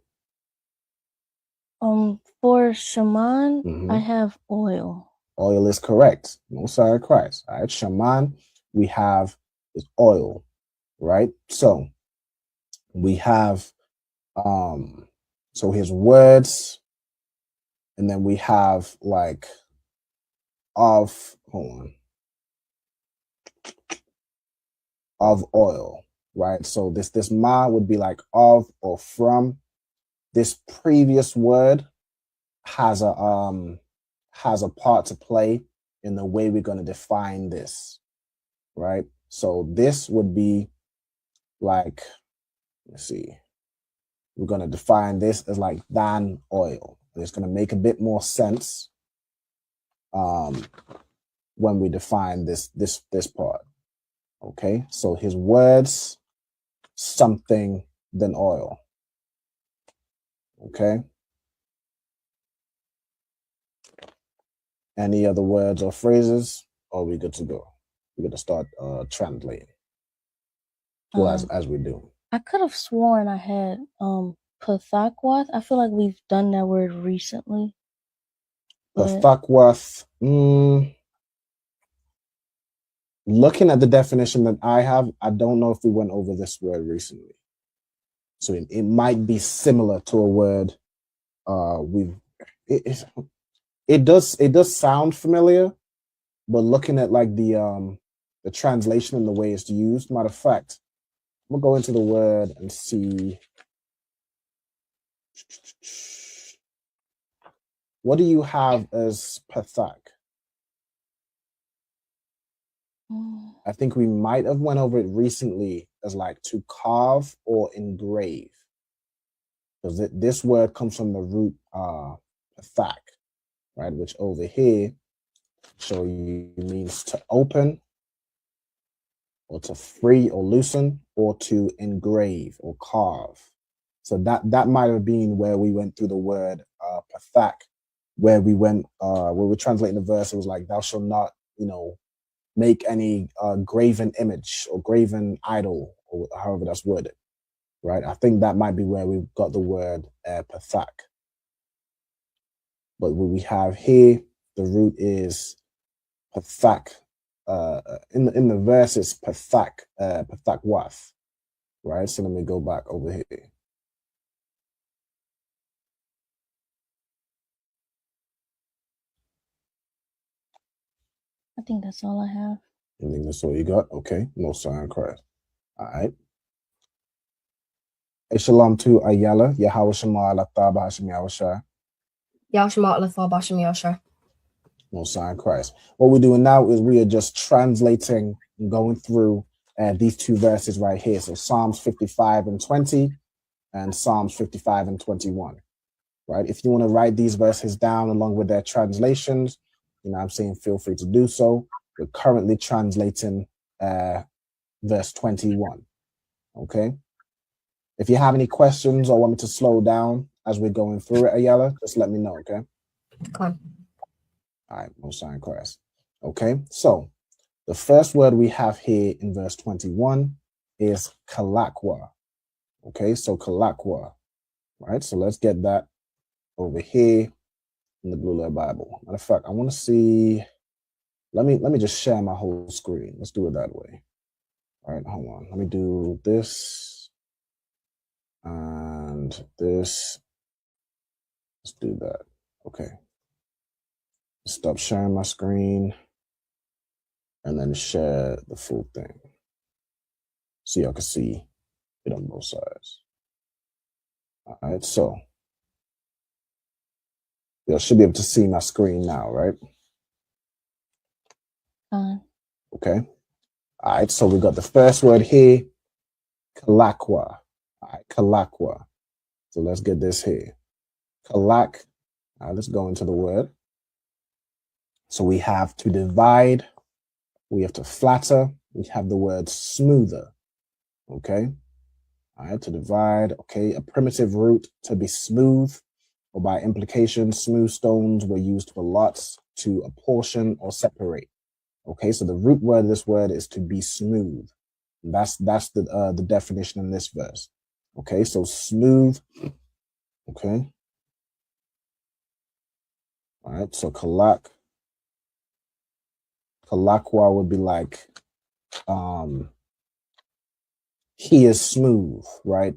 For shaman, I have oil. Oil is correct. No sorry, Christ. All right, shaman, we have is oil, right? So we have so his words, and then we have like of oil, right? So this ma would be like of or from. This previous word has a part to play in the way we're going to define this, right? So this would be like, let's see, we're going to define this as like than oil. And it's going to make a bit more sense when we define this part. Okay, so his words, something than oil. Okay. Any other words or phrases? Or are we good to go? We're going to start translating. Well, as we do. I could have sworn I had Pathakwath. I feel like we've done that word recently. Pathakwath. Looking at the definition that I have, I don't know if we went over this word recently. So it might be similar to a word it does sound familiar, but looking at like the translation and the way it's used, matter of fact, I'm gonna go into the word and see what do you have as pathak? I think we might have went over it recently as like to carve or engrave, because this word comes from the root pathak, right? Which over here show you means to open, or to free or loosen, or to engrave or carve. So that might have been where we went through the word pathak, where we went where we're translating the verse. It was like, thou shalt not, make any graven image or graven idol, or however that's worded, right? I think that might be where we got the word pathak. But what we have here, the root is pathak. In the verse, it's pathak, pathakwath, right? So let me go back over here. I think that's all I have. You think that's all you got? Okay, Most High in Christ. All right. Shalom to Ayala, Yahweh Shema Alataba Hashem Yahushua. Yahshua Alataba Hashem Yahushua. Most High in Christ. What we're doing now is we are just translating and going through these two verses right here. So Psalms 55 and 20 and Psalms 55 and 21, right? If you want to write these verses down along with their translations, I'm saying feel free to do so. We're currently translating verse 21, okay? If you have any questions or want me to slow down as we're going through it, Ayala, just let me know, okay? Come. All right, Most High in Christ. Okay, so the first word we have here in verse 21 is kalakwa. Okay, so kalakwa, right? So let's get that over here in the Blue Letter Bible. Matter of fact, I want to see. Let me just share my whole screen. Let's do it that way. All right, hold on. Let me do this and this. Let's do that. Okay. Stop sharing my screen and then share the full thing so y'all can see it on both sides. All right, so y'all should be able to see my screen now, right? Okay. All right, so we got the first word here, kalakwa. All right, kalakwa. So let's get this here. Kalak. All right, let's go into the word. So we have to divide, we have to flatter, we have the word smoother, okay? All right, to divide, okay, a primitive root to be smooth, or by implication, smooth stones were used for lots to apportion or separate, okay? So the root word of this word is to be smooth. That's the definition in this verse, okay? So smooth, okay? All right, so kalak. Kalakwa would be like, he is smooth, right?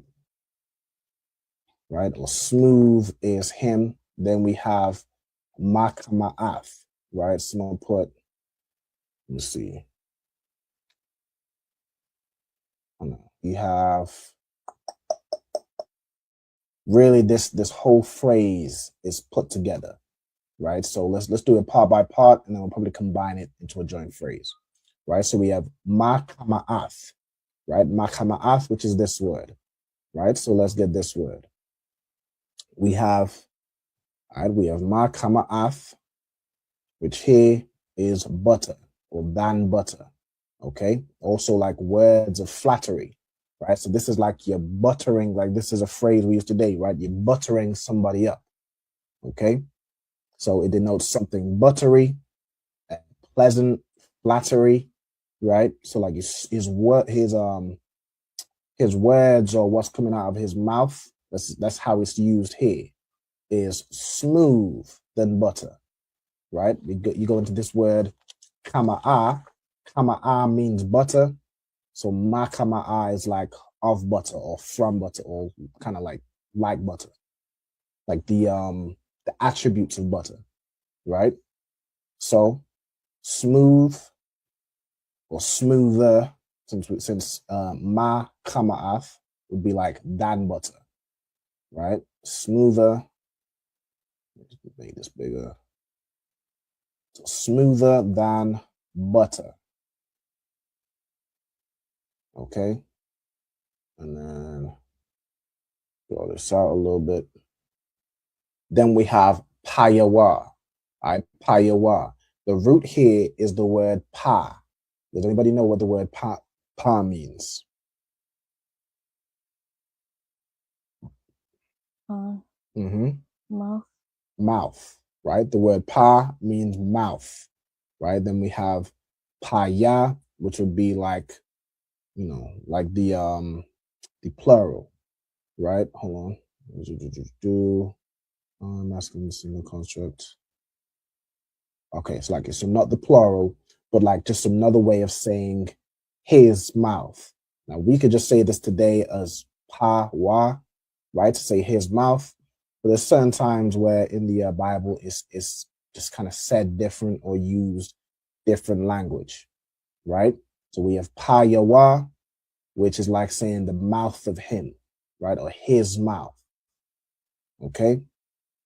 Right? Or smooth is him. Then we have makama'ath, right? So I'm gonna put, let me see. We have really this whole phrase is put together. Right, so let's do it part by part, and then we'll probably combine it into a joint phrase. Right, so we have makama'ath, right? Makama'ath, which is this word, right? So let's get this word. We have makama'ath, which here is butter or than butter. Okay, also like words of flattery, right? So this is like you're buttering, like this is a phrase we use today, right? You're buttering somebody up, okay? So it denotes something buttery, pleasant, flattery, right? So like his words or what's coming out of his mouth, that's how it's used here, is smooth than butter, right? You go into this word kama'a. Kama'a means butter. So ma kama'a is like of butter or from butter or kind of like butter, like the attributes of butter, right? So smooth or smoother, since ma kama'ath would be like than butter, right? Smoother. Let's make this bigger. So smoother than butter. Okay. And then draw this out a little bit. Then we have payawa. Right? Payawa. The root here is the word pa. Does anybody know what the word pa means? Mouth. Mouth, right? The word pa means mouth, right? Then we have paya, which would be like, you know, like the plural, right? Hold on. Masculine single construct. Okay, so like it's not the plural, but like just another way of saying his mouth. Now we could just say this today as pa wa, right? To say his mouth. But there's certain times where in the Bible it's just kind of said different or used different language, right? So we have pa yawa, which is like saying the mouth of him, right? Or his mouth. Okay,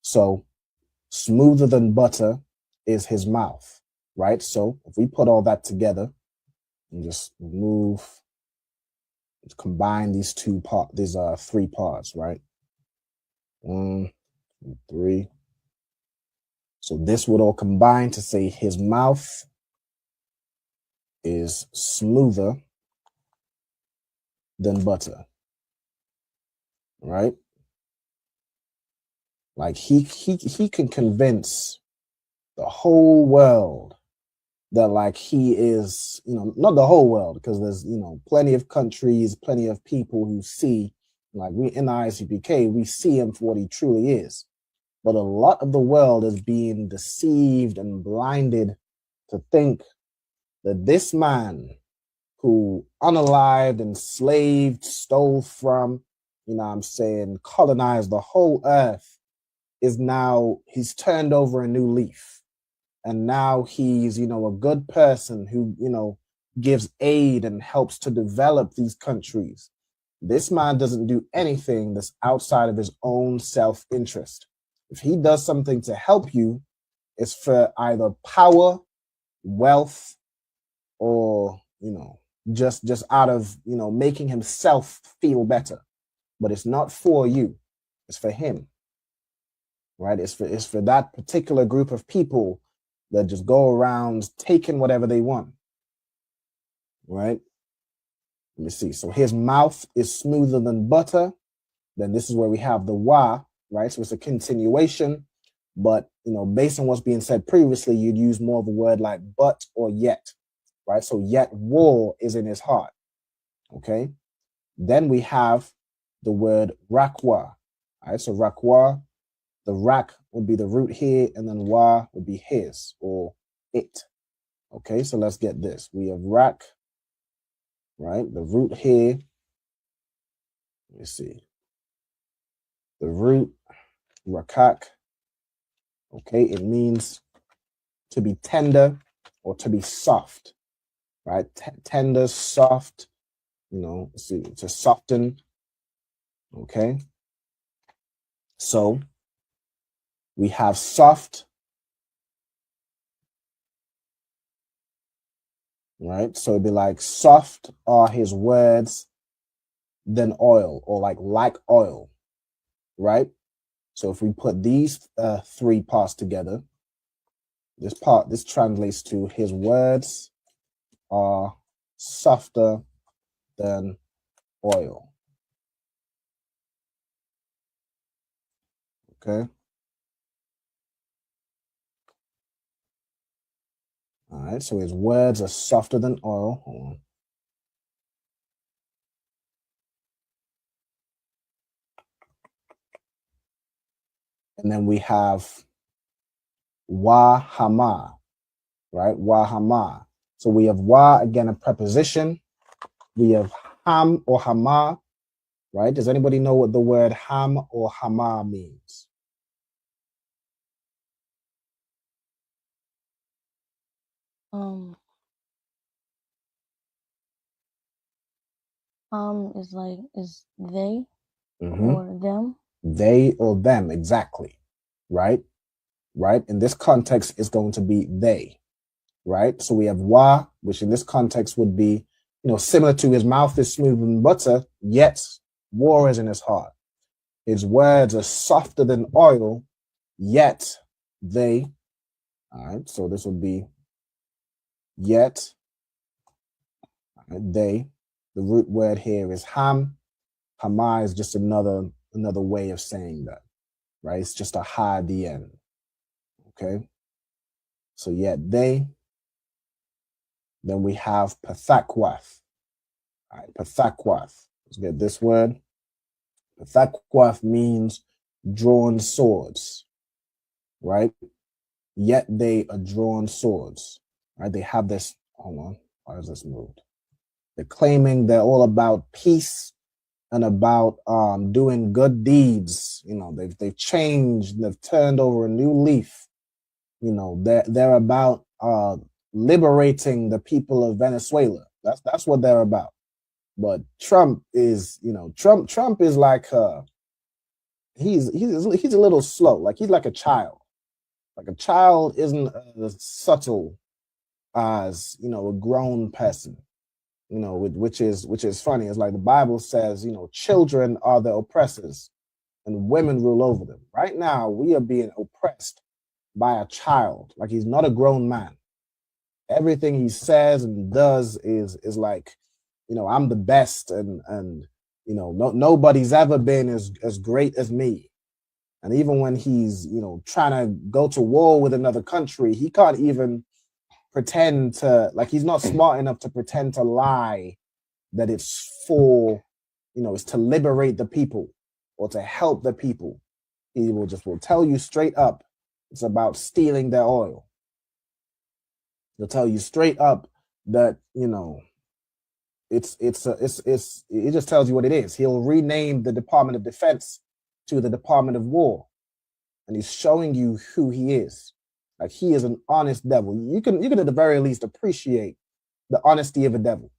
so smoother than butter is his mouth, right? So if we put all that together and just combine these three parts, right? 1, 2, 3. So this would all combine to say his mouth is smoother than butter, right? Like he can convince the whole world that like he is, you know, not the whole world, because there's, you know, plenty of countries, plenty of people who see, like we in the ISUPK, we see him for what he truly is. But a lot of the world is being deceived and blinded to think that this man who unalived, enslaved, stole from, you know what I'm saying, colonized the whole earth, is now, he's turned over a new leaf. And now he's, you know, a good person who, you know, gives aid and helps to develop these countries. This man doesn't do anything that's outside of his own self-interest. If he does something to help you, it's for either power, wealth, or, you know, just out of, you know, making himself feel better. But it's not for you. It's for him, right? It's for that particular group of people that just go around taking whatever they want, right? Let me see. So his mouth is smoother than butter. Then this is where we have the wa, right? So it's a continuation, but, you know, based on what's being said previously, you'd use more of a word like but or yet, right? So yet war is in his heart, okay? Then we have the word rakwa, right? So rakwa, the rak would be the root here, and then wa would be his or it. Okay, so let's get this. We have rak, right? The root here. Let me see. The root, rakak. Okay, it means to be tender or to be soft, right? Tender, soft, you know, see, to soften. Okay, so we have soft, right? So it'd be like soft are his words than oil, or like oil, right? So if we put these three parts together, this translates to his words are softer than oil. Okay. All right. So his words are softer than oil. Hold on. And then we have wa hama, right? Wa hama. So we have wa, again, a preposition. We have ham or hama, right? Does anybody know what the word ham or hama means? Is they Mm-hmm. or them? They or them, exactly. Right? Right? In this context, it's going to be they. Right? So we have wa, which in this context would be, similar to his mouth is smooth than butter, yet war is in his heart. His words are softer than oil, yet they. All right, so this would be yet they. The root word here is ham. Hama is just another way of saying that, right? It's just a ha at the end. Okay. So yet they. Then we have pathakwath. All right, pathakwath. Let's get this word. Pathakwath means drawn swords, right? Yet they are drawn swords, right? They have this. Hold on. Why is this moved? They're claiming they're all about peace and about doing good deeds. They've changed. They've turned over a new leaf. They're about liberating the people of Venezuela. That's what they're about. But Trump is, Trump is like he's a little slow. Like he's like a child. Like a child isn't as subtle as a grown person. Which is funny. It's like the Bible says, children are the oppressors and women rule over them. Right now, we are being oppressed by a child. Like he's not a grown man. Everything he says and does is like, I'm the best and nobody's ever been as great as me. And even when he's, trying to go to war with another country, he can't even pretend to, like, he's not smart enough to pretend to lie that it's for, it's to liberate the people or to help the people. He will tell you straight up it's about stealing their oil. He'll tell you straight up that, it just tells you what it is. He'll rename the Department of Defense to the Department of War. And he's showing you who he is. Like he is an honest devil. You can at the very least appreciate the honesty of a devil.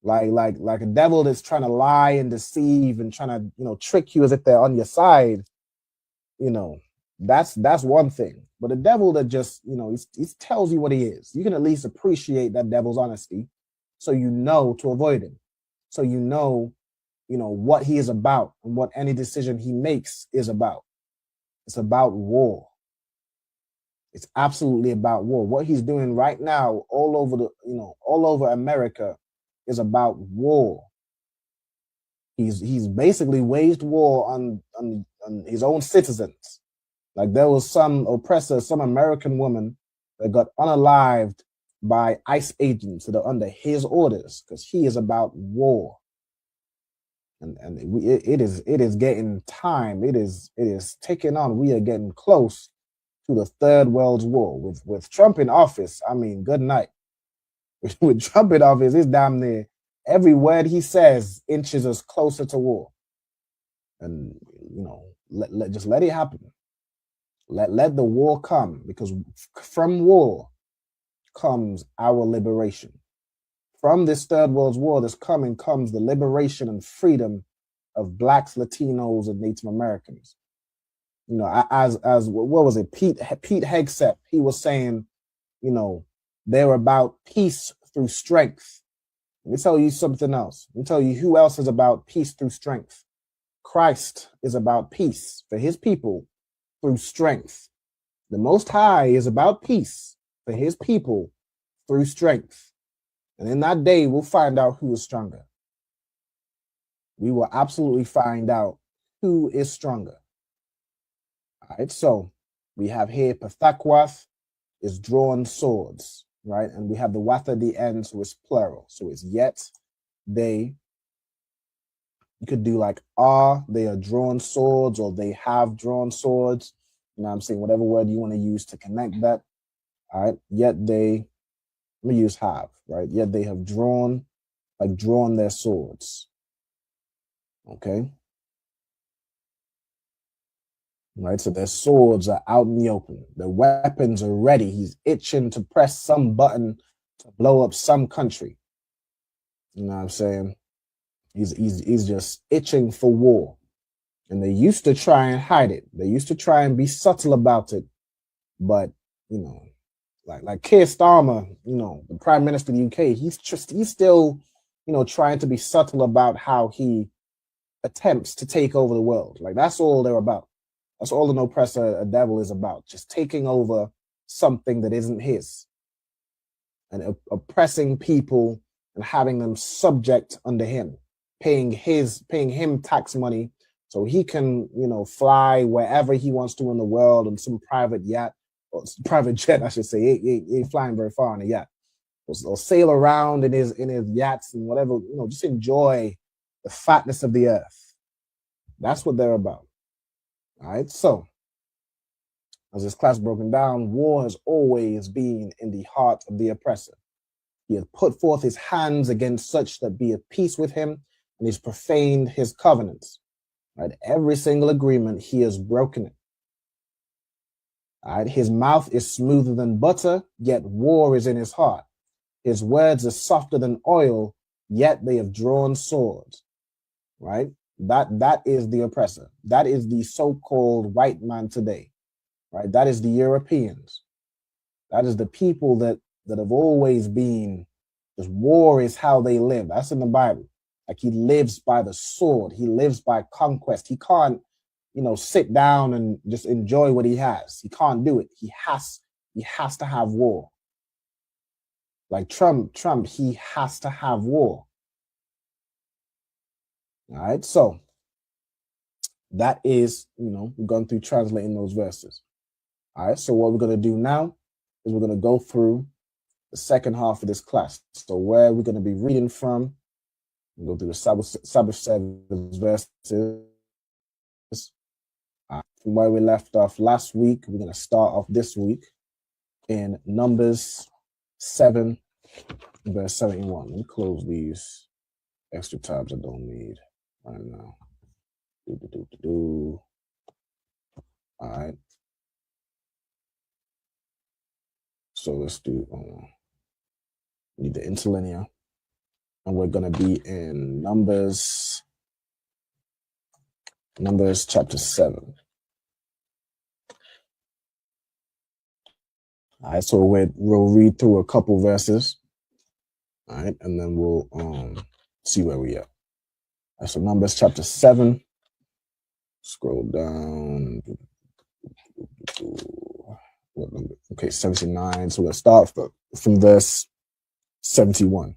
Like a devil that's trying to lie and deceive and trying to, trick you as if they're on your side. That's one thing. But a devil that just, he tells you what he is. You can at least appreciate that devil's honesty, so to avoid him. So what he is about and what any decision he makes is about. It's about war. It's absolutely about war. What he's doing right now all over America is about war. He's basically waged war on his own citizens. Like there was some oppressor, some American woman that got unalived by ICE agents that are under his orders because he is about war. And it is getting time. It is ticking on. We are getting close to the Third World War with Trump in office. I mean, good night. With Trump in office, it's damn near every word he says inches us closer to war. And just let it happen. Let the war come, because from war comes our liberation. From this Third World War that's coming comes the liberation and freedom of Blacks, Latinos, and Native Americans. As what was it? Pete Hegseth, he was saying, they're about peace through strength. Let me tell you something else. Let me tell you who else is about peace through strength. Christ is about peace for his people through strength. The Most High is about peace for his people through strength. And in that day, we'll find out who is stronger. we will absolutely find out who is stronger. All right, so we have here Pathakwath is drawn swords, right? And we have the wath at the end, so it's plural. So it's yet, they. You could do like they are drawn swords, or they have drawn swords. You know what I'm saying? Whatever word you want to use to connect that. All right, yet they, let me use have, right? Yet they have drawn their swords. Okay. Right, so their swords are out in the open. Their weapons are ready. He's itching to press some button to blow up some country. You know what I'm saying? He's just itching for war. And they used to try and hide it. They used to try and be subtle about it. But, you know, like Keir Starmer, you know, the Prime Minister of the UK, he's still, you know, trying to be subtle about how he attempts to take over the world. Like, that's all they're about. That's all an oppressor, a devil, is about. Just taking over something that isn't his. And oppressing people and having them subject under him. Paying him tax money so he can, you know, fly wherever he wants to in the world on some private yacht, or private jet, I should say. He ain't flying very far on a yacht. Or sail around in his yachts and whatever, you know, just enjoy the fatness of the earth. That's what they're about. All right, so as this class broken down, war has always been in the heart of the oppressor. He has put forth his hands against such that be at peace with him, and he's profaned his covenants. Right? Every single agreement, he has broken it. All right? His mouth is smoother than butter, yet war is in his heart. His words are softer than oil, yet they have drawn swords. Right? That is the oppressor. That is the so-called white man today. Right? That is the Europeans. That is the people that have always been, just war is how they live. That's in the Bible. Like, he lives by the sword. He lives by conquest. He can't, you know, sit down and just enjoy what he has. He can't do it. He has to have war. Like Trump, he has to have war. All right, so that is, you know, we're going through translating those verses. All right, so what we're going to do now is we're going to go through the second half of this class. So where we're going to be reading from, we'll go through the Sabbath service verses. From where we left off last week, we're going to start off this week in Numbers 7, verse 71. Let me close these extra tabs I don't need right now. All right. So let's do, need the interlinear. And we're going to be in Numbers chapter 7. All right, so we'll read through a couple verses. All right, and then we'll see where we are. All right, so Numbers chapter 7. Scroll down. What number? Okay, 79. So we're going to start from verse 71.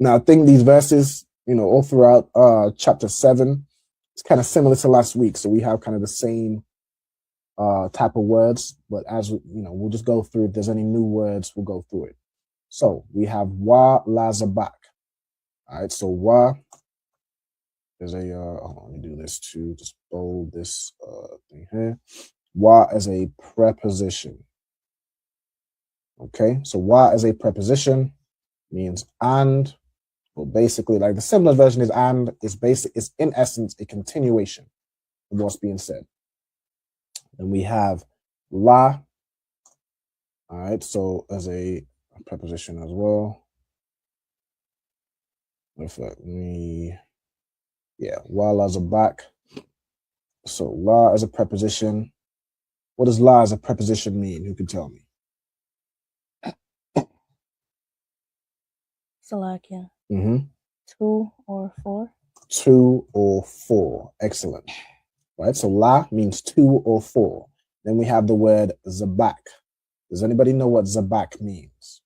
Now, I think these verses, you know, all throughout chapter 7, it's kind of similar to last week. So we have kind of the same type of words, but as you know, we'll just go through. If there's any new words, we'll go through it. So we have wa lazabak. All right, so wa, there's a let me do this too, just bold this thing here. Wa as a preposition. Okay, so wa as a preposition means and, well, basically, like the simpler version is and, is in essence a continuation of what's being said. Then we have la. All right, so as a preposition as well. Wa la's a back. So la as a preposition. What does la as a preposition mean? Who can tell me? Salakia. Mm-hmm. 2 or 4. 2 or 4. Excellent. Right, so la means 2 or 4. Then we have the word zabak. Does anybody know what zabak means?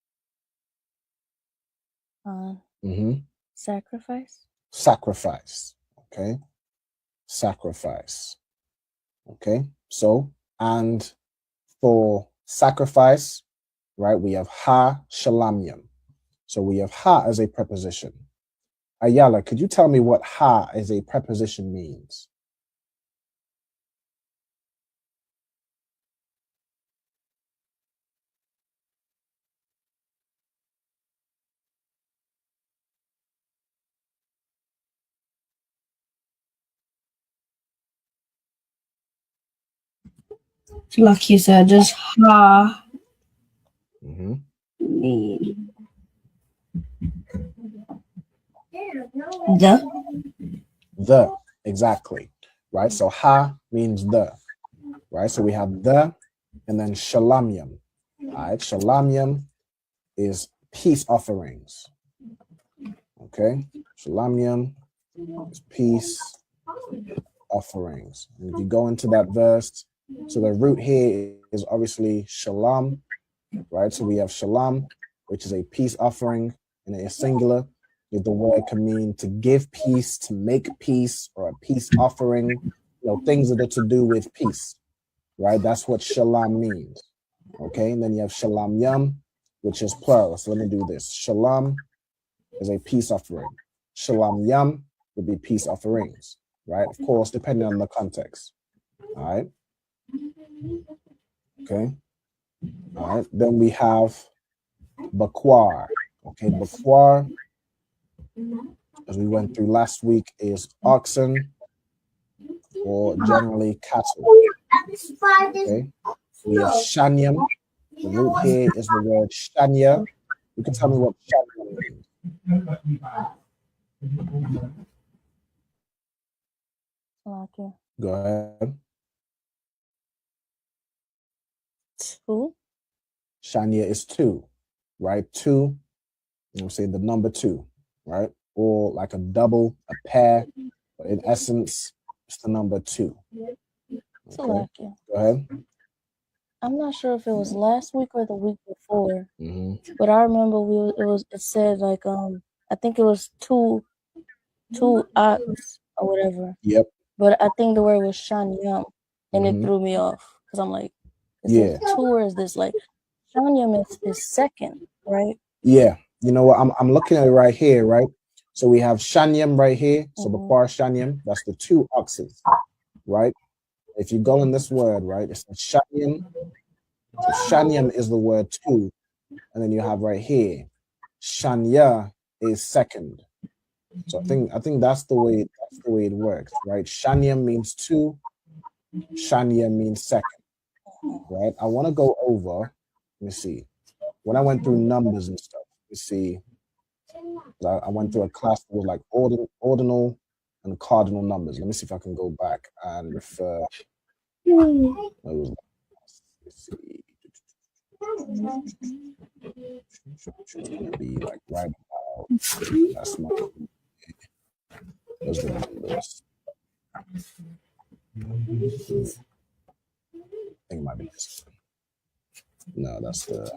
Sacrifice. Sacrifice. Okay, sacrifice. Okay, so, and for sacrifice, right, we have ha shalamyam. So we have ha as a preposition. Ayala, could you tell me what ha as a preposition means? Like you said, just ha. Mm-hmm. The, exactly, right? So ha means the, right? So we have the, and then shalamyam. All right, shalamyam is peace offerings. Okay, shalamyam is peace offerings. And if you go into that verse, so the root here is obviously shalom, right? So we have shalom, which is a peace offering, and it is singular. The word can mean to give peace, to make peace, or a peace offering, you know, things that are to do with peace, right? That's what shalom means. Okay, and then you have shalom yam, which is plural. So let me do this. Shalom is a peace offering. Shalom yam would be peace offerings, right? Of course, depending on the context. All right. Okay. All right. Then we have bakwar. Okay, bakwar, as we went through last week, is oxen or generally cattle. Okay. We have shanyam. The root here is the word shanya. You can tell me what shanya means. Okay. Go ahead. Two. Shanya is two, right? Two, I'm saying the number two, right? Or like a double, a pair, but in essence, it's the number two. Okay. Go ahead. I'm not sure if it was last week or the week before, but I remember it said like I think it was two ox or whatever. Yep. But I think the word was shanyam, and it threw me off because I'm like, is this two or is this like shanyam is second, right? Yeah. You know what? I'm looking at it right here, right? So we have shanyam right here. So bakwar shanyam, that's the two oxes, right? If you go in this word, right, it's shanyam. So shanyam is the word two, and then you have right here, shanya is second. So I think that's the way it works, right? Shanyam means two, shanya means second, right? I want to go over. Let me see. When I went through numbers and stuff, you see, I went through a class that was like ordinal and cardinal numbers. Let me see if I can go back and refer. It was, let's see. It's gonna be like right about. That's my. Those are the numbers. I think it might be this one. No, that's the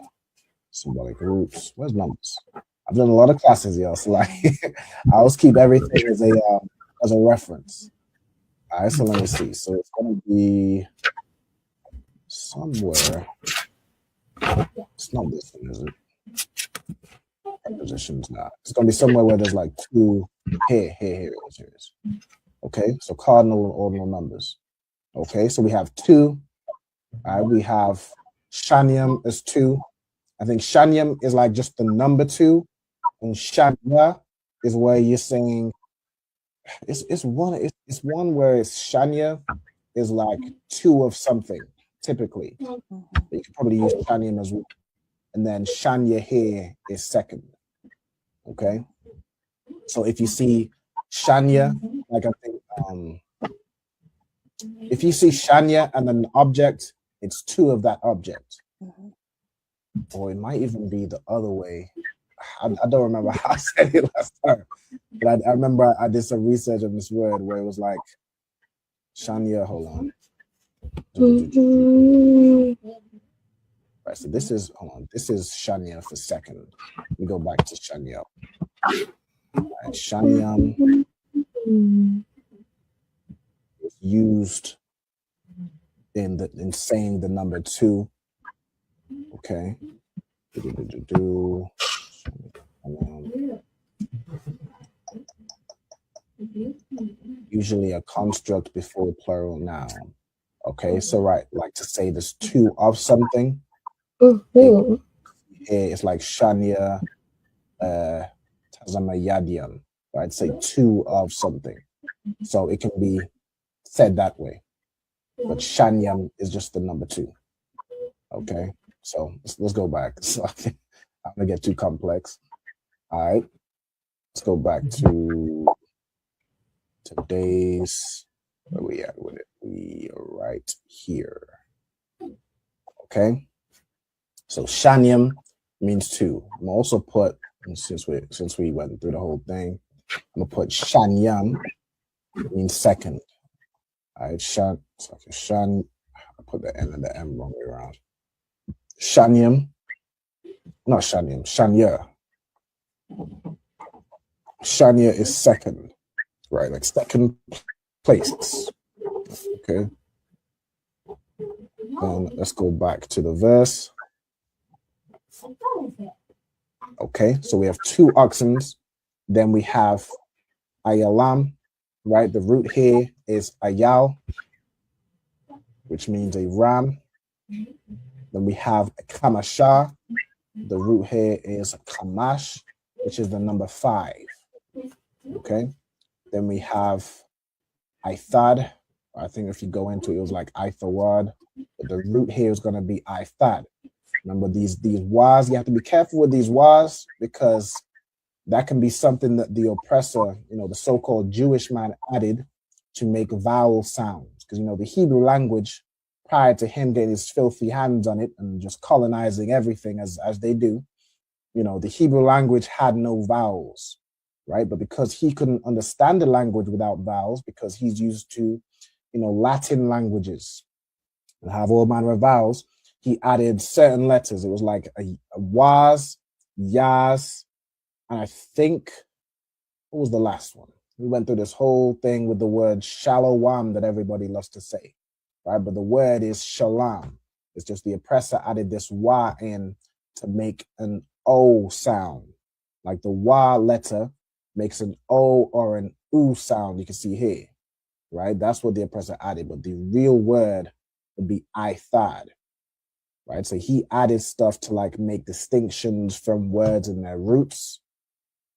symbolic groups. Where's numbers? I've done a lot of classes, y'all. So like, I always keep everything as a reference. All right, so let me see. So it's gonna be somewhere. It's not this one, is it? Prepositions not. It's gonna be somewhere where there's like two. Here it is. Okay, so cardinal and ordinal numbers. Okay, so we have two. All right, we have shanyam is two. I think shanyam is like just the number two, and shanya is where you're saying it's one where it's shanya is like two of something typically. You could probably use shanyam as well, and then shanya here is second. Okay, so if you see shanya, like I think if you see shanya and an object, it's two of that object. Or it might even be the other way. I don't remember how I said it last time, but I remember I did some research on this word where it was like shanya. Hold on. Right, so this is shanya for second. We go back to shanya. Right, shanyam. used in saying the number 2. Okay. Usually a construct before plural noun. Okay, so right, like to say there's 2 of something. It's like Shania Tazamayadian, right? Say 2 of something. So it can be said that way. But Shanyam is just the number 2. Okay, so let's go back. So I'm gonna get too complex. All right, let's go back to today's. Where we at with it? We are right here. Okay, so Shanyam means 2. I'm gonna also put, since we went through the whole thing, I'm gonna put Shanyam means second. All right, Shan. I put the N and the M wrong way around. Shanyam, not Shanyam, Shanya. Shanya is second, right? Like second place. Okay. Let's go back to the verse. Okay, so we have 2 oxens. Then we have ayalam, right? The root here is ayal, which means a ram. Then we have a kamasha. The root here is kamash, which is the number 5. Okay. Then we have ithad. I think if you go into it, it was like ithawad. But the root here is going to be ithad. Remember these was, you have to be careful with these was, because that can be something that the oppressor, the so-called Jewish man, added to make vowel sounds. Because, the Hebrew language, prior to him getting his filthy hands on it and just colonizing everything as they do, the Hebrew language had no vowels, right? But because he couldn't understand the language without vowels, because he's used to, Latin languages and have all manner of vowels, he added certain letters. It was like a was, yas, and I think, what was the last one? We went through this whole thing with the word shalom that everybody loves to say, right? But the word is shalom. It's just the oppressor added this wa in to make an O sound. Like the wa letter makes an O or an U sound, you can see here, right? That's what the oppressor added, but the real word would be ithad, right? So he added stuff to like make distinctions from words and their roots,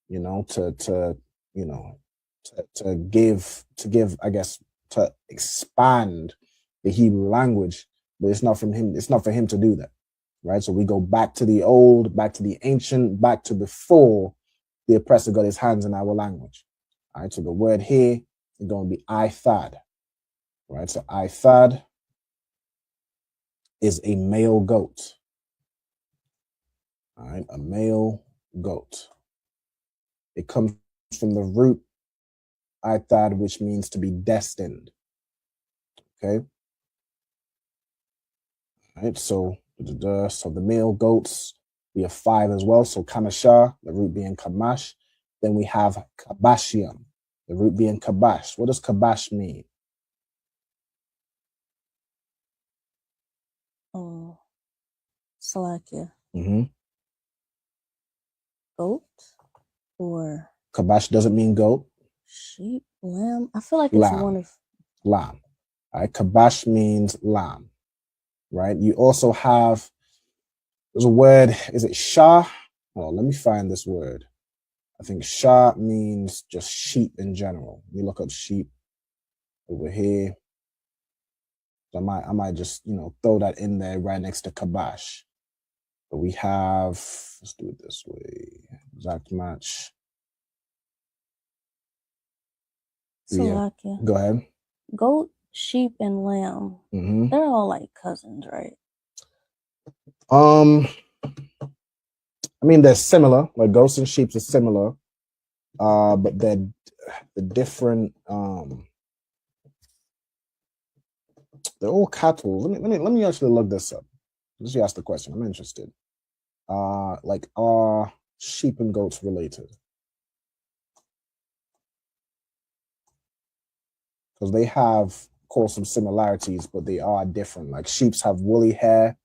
to give, I guess, to expand the Hebrew language, but it's not for him to do that, right? So we go back to the old, back to the ancient, back to before the oppressor got his hands in our language. All right, so the word here is going to be ithad, right? So ithad is a male goat. All right, a male goat. It comes from the root ithad, which means to be destined. Okay. All right, so the male goats, we have 5 as well. So kamasha, the root being kamash. Then we have kabashiam, the root being kabash. What does kabash mean? Oh, Salakia. Goat or Kabash doesn't mean goat. Sheep, lamb. I feel like it's one of lamb. All right, kabash means lamb. Right. You also have, there's a word. Is it shah? Oh, let me find this word. I think shah means just sheep in general. Let me look up sheep over here. So I might just throw that in there right next to kabash. But we have, let's do it this way. Exact match. Salakia. Yeah. Go ahead. Goat, sheep, and lamb. They're all like cousins, right? I mean, they're similar. Like goats and sheep are similar, but they're different. They're all cattle. Let me actually look this up. Just ask the question. I'm interested. Like, are sheep and goats related? Because they have course, some similarities, but they are different. Like sheep have woolly hair,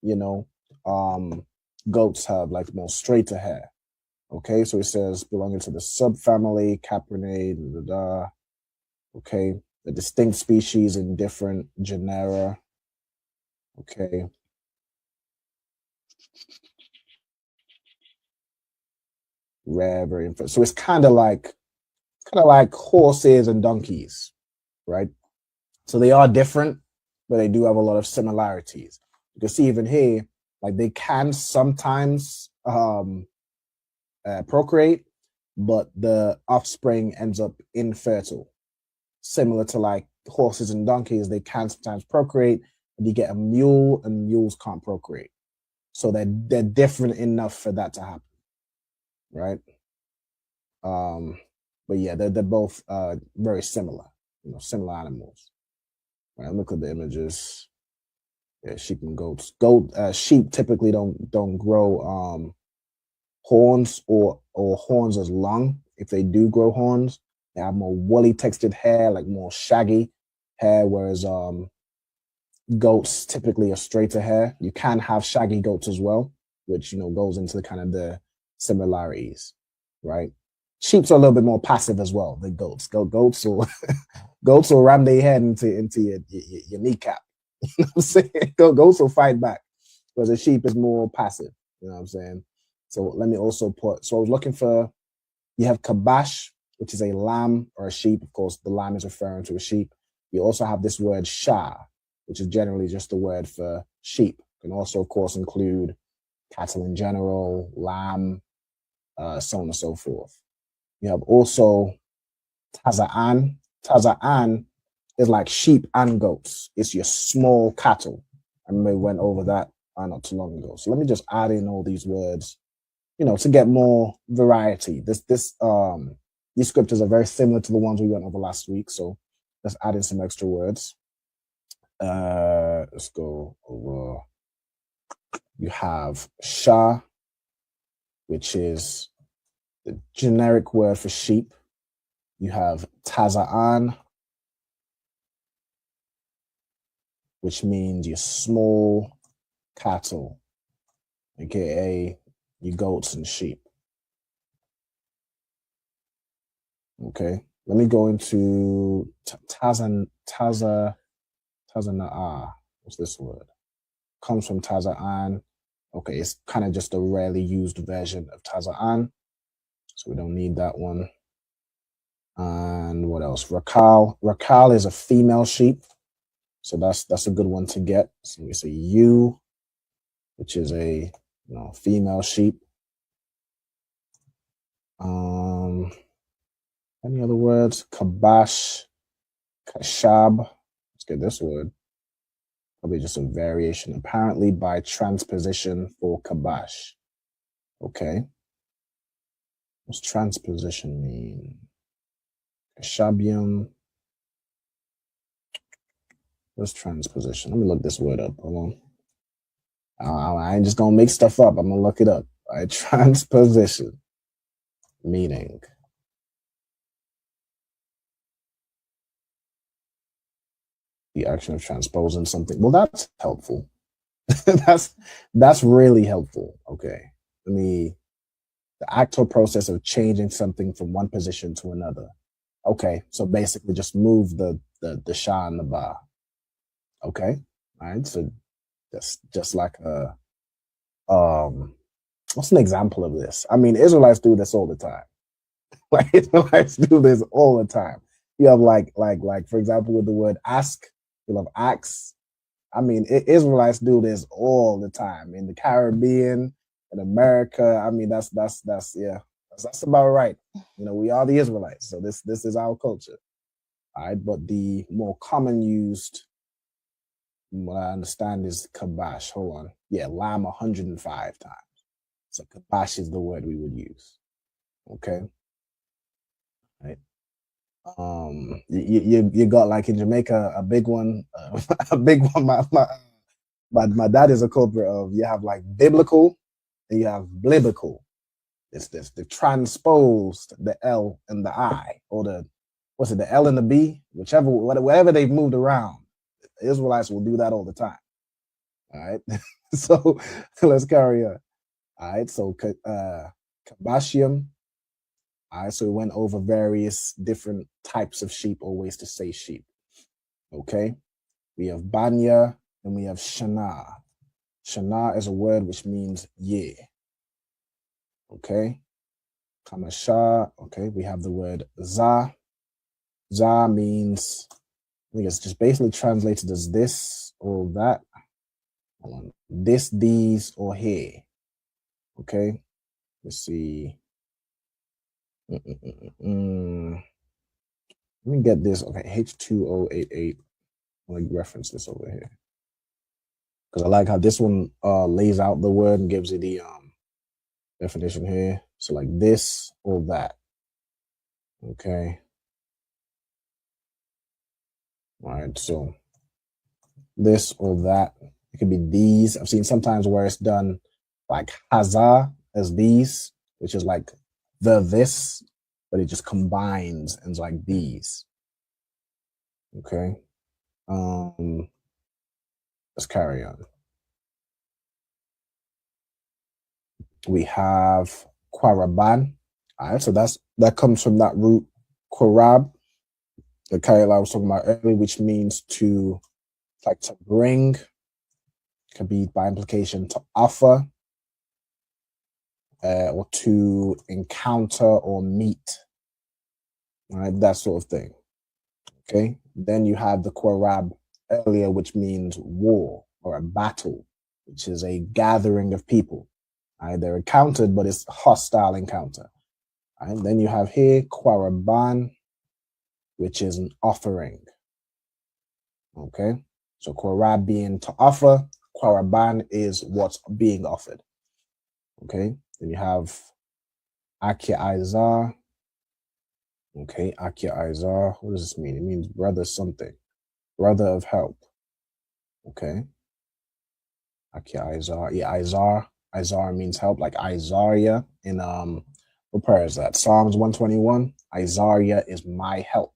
you know, goats have like more straighter hair. Okay, so it says belonging to the subfamily Caprinae, okay, the distinct species in different genera. Okay. Rare, very important. So it's kind of like horses and donkeys, right? So they are different, but they do have a lot of similarities. You can see even here, like they can sometimes procreate, but the offspring ends up infertile. Similar to like horses and donkeys, they can sometimes procreate, but you get a mule and mules can't procreate. So they're different enough for that to happen, right? But yeah, they're both very similar, you know, similar animals. Right, look at the images. Yeah, sheep and goats. Sheep typically don't grow horns or horns as long. If they do grow horns, they have more woolly textured hair, like more shaggy hair, whereas goats typically are straighter hair. You can have shaggy goats as well, which, you know, goes into the kind of the similarities, right? Sheep are a little bit more passive as well than goats. Goats will ram their head into your kneecap. You know what I'm saying? Goats will fight back, whereas a sheep is more passive. You know what I'm saying? So let me also put. So I was looking for. You have kabash, which is a lamb or a sheep. Of course, the lamb is referring to a sheep. You also have this word shah, which is generally just a word for sheep. Can also, of course, include cattle in general, lamb, so on and so forth. You have also taza'an. Taza'an is like sheep and goats. It's your small cattle. I remember we went over that not too long ago. So let me just add in all these words, you know, to get more variety. These scriptures are very similar to the ones we went over last week. So let's add in some extra words. Let's go over. You have shah, which is the generic word for sheep. You have taza'an, which means your small cattle, aka your goats and sheep. Okay, let me go into tazana'a. What's this word? Comes from taza'an. Okay, it's kind of just a rarely used version of taza'an, so we don't need that one. And what else? Rakal. Rakal is a female sheep, so that's a good one to get. So we say ewe, which is a female sheep. Any other words? Kabash, kashab. Let's get this word. Probably just a variation, apparently by transposition for kabash. Okay. What's transposition mean? Kashabium. What's transposition? Let me look this word up. Hold on. I ain't just gonna make stuff up. I'm gonna look it up. All right. Transposition. Meaning. The action of transposing something. Well, that's helpful. that's really helpful. Okay. The actual process of changing something from one position to another. Okay. So basically just move the sha and the ba. Okay. All right. So that's just like what's an example of this? I mean, Israelites do this all the time. Like Israelites do this all the time. You have like for example, with the word ask, you'll have ask. I mean, Israelites do this all the time in the Caribbean, in America. I mean, that's about right. You know, we are the Israelites, so this is our culture. All right, but the more common used, what I understand, is kabash. Hold on, yeah, lamb 105 times. So kabash is the word we would use. Okay, right. You got like in Jamaica a big one, a big one. My dad is a culprit of. You have like biblical, and you have biblical. It's this the transposed the L and the I, or the what's it, the L and the B, whatever they've moved around, the Israelites will do that all the time. All right. So let's carry on. All right. So Kabashium. All right. So we went over various different types of sheep or ways to say sheep. Okay. We have Banya and we have Shana. Shana is a word which means year. Okay. Kamasha. Okay. We have the word Za. Za means, I think it's just basically translated as this or that. This, these, or here. Okay. Let's see. Let me get this. Okay. H2088. I'm going to reference this over here. Because I like how this one lays out the word and gives you the definition here. So like this or that. Okay. All right. So this or that. It could be these. I've seen sometimes where it's done like hazah as these, which is like this, but it just combines and it's like these. Okay. Let's carry on. We have Quaraban. All right, so that comes from that root Quarab, the Kaila I was talking about earlier, which means to like to bring, could be by implication to offer, or to encounter or meet. All right, that sort of thing. Okay. Then you have the Quarab earlier, which means war or a battle, which is a gathering of people. All right, they're encountered, but it's a hostile encounter. All right, then you have here Quaraban, which is an offering. Okay, so Quarab being to offer, Quaraban is what's being offered. Okay, then you have Akia Izar. Okay, Akia Izar. What does this mean? It means brother something, brother of help. Okay, Akia Izar. Yeah, Izar. Izar means help, like Isaiah in what prayer is that? Psalms 121. Isaiah is my help.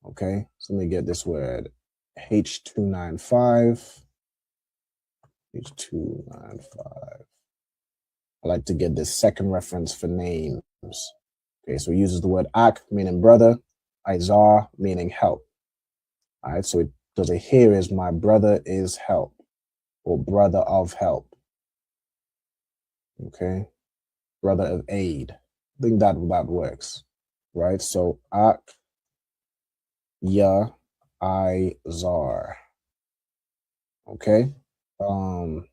Okay, so let me get this word. H295. H295. I like to get this second reference for names. Okay, so it uses the word ak, meaning brother, Izar, meaning help. All right, so it does it here is my brother is help, or brother of help. Okay, brother of aid. I think that works, right? So ak, ya, Izar. Okay,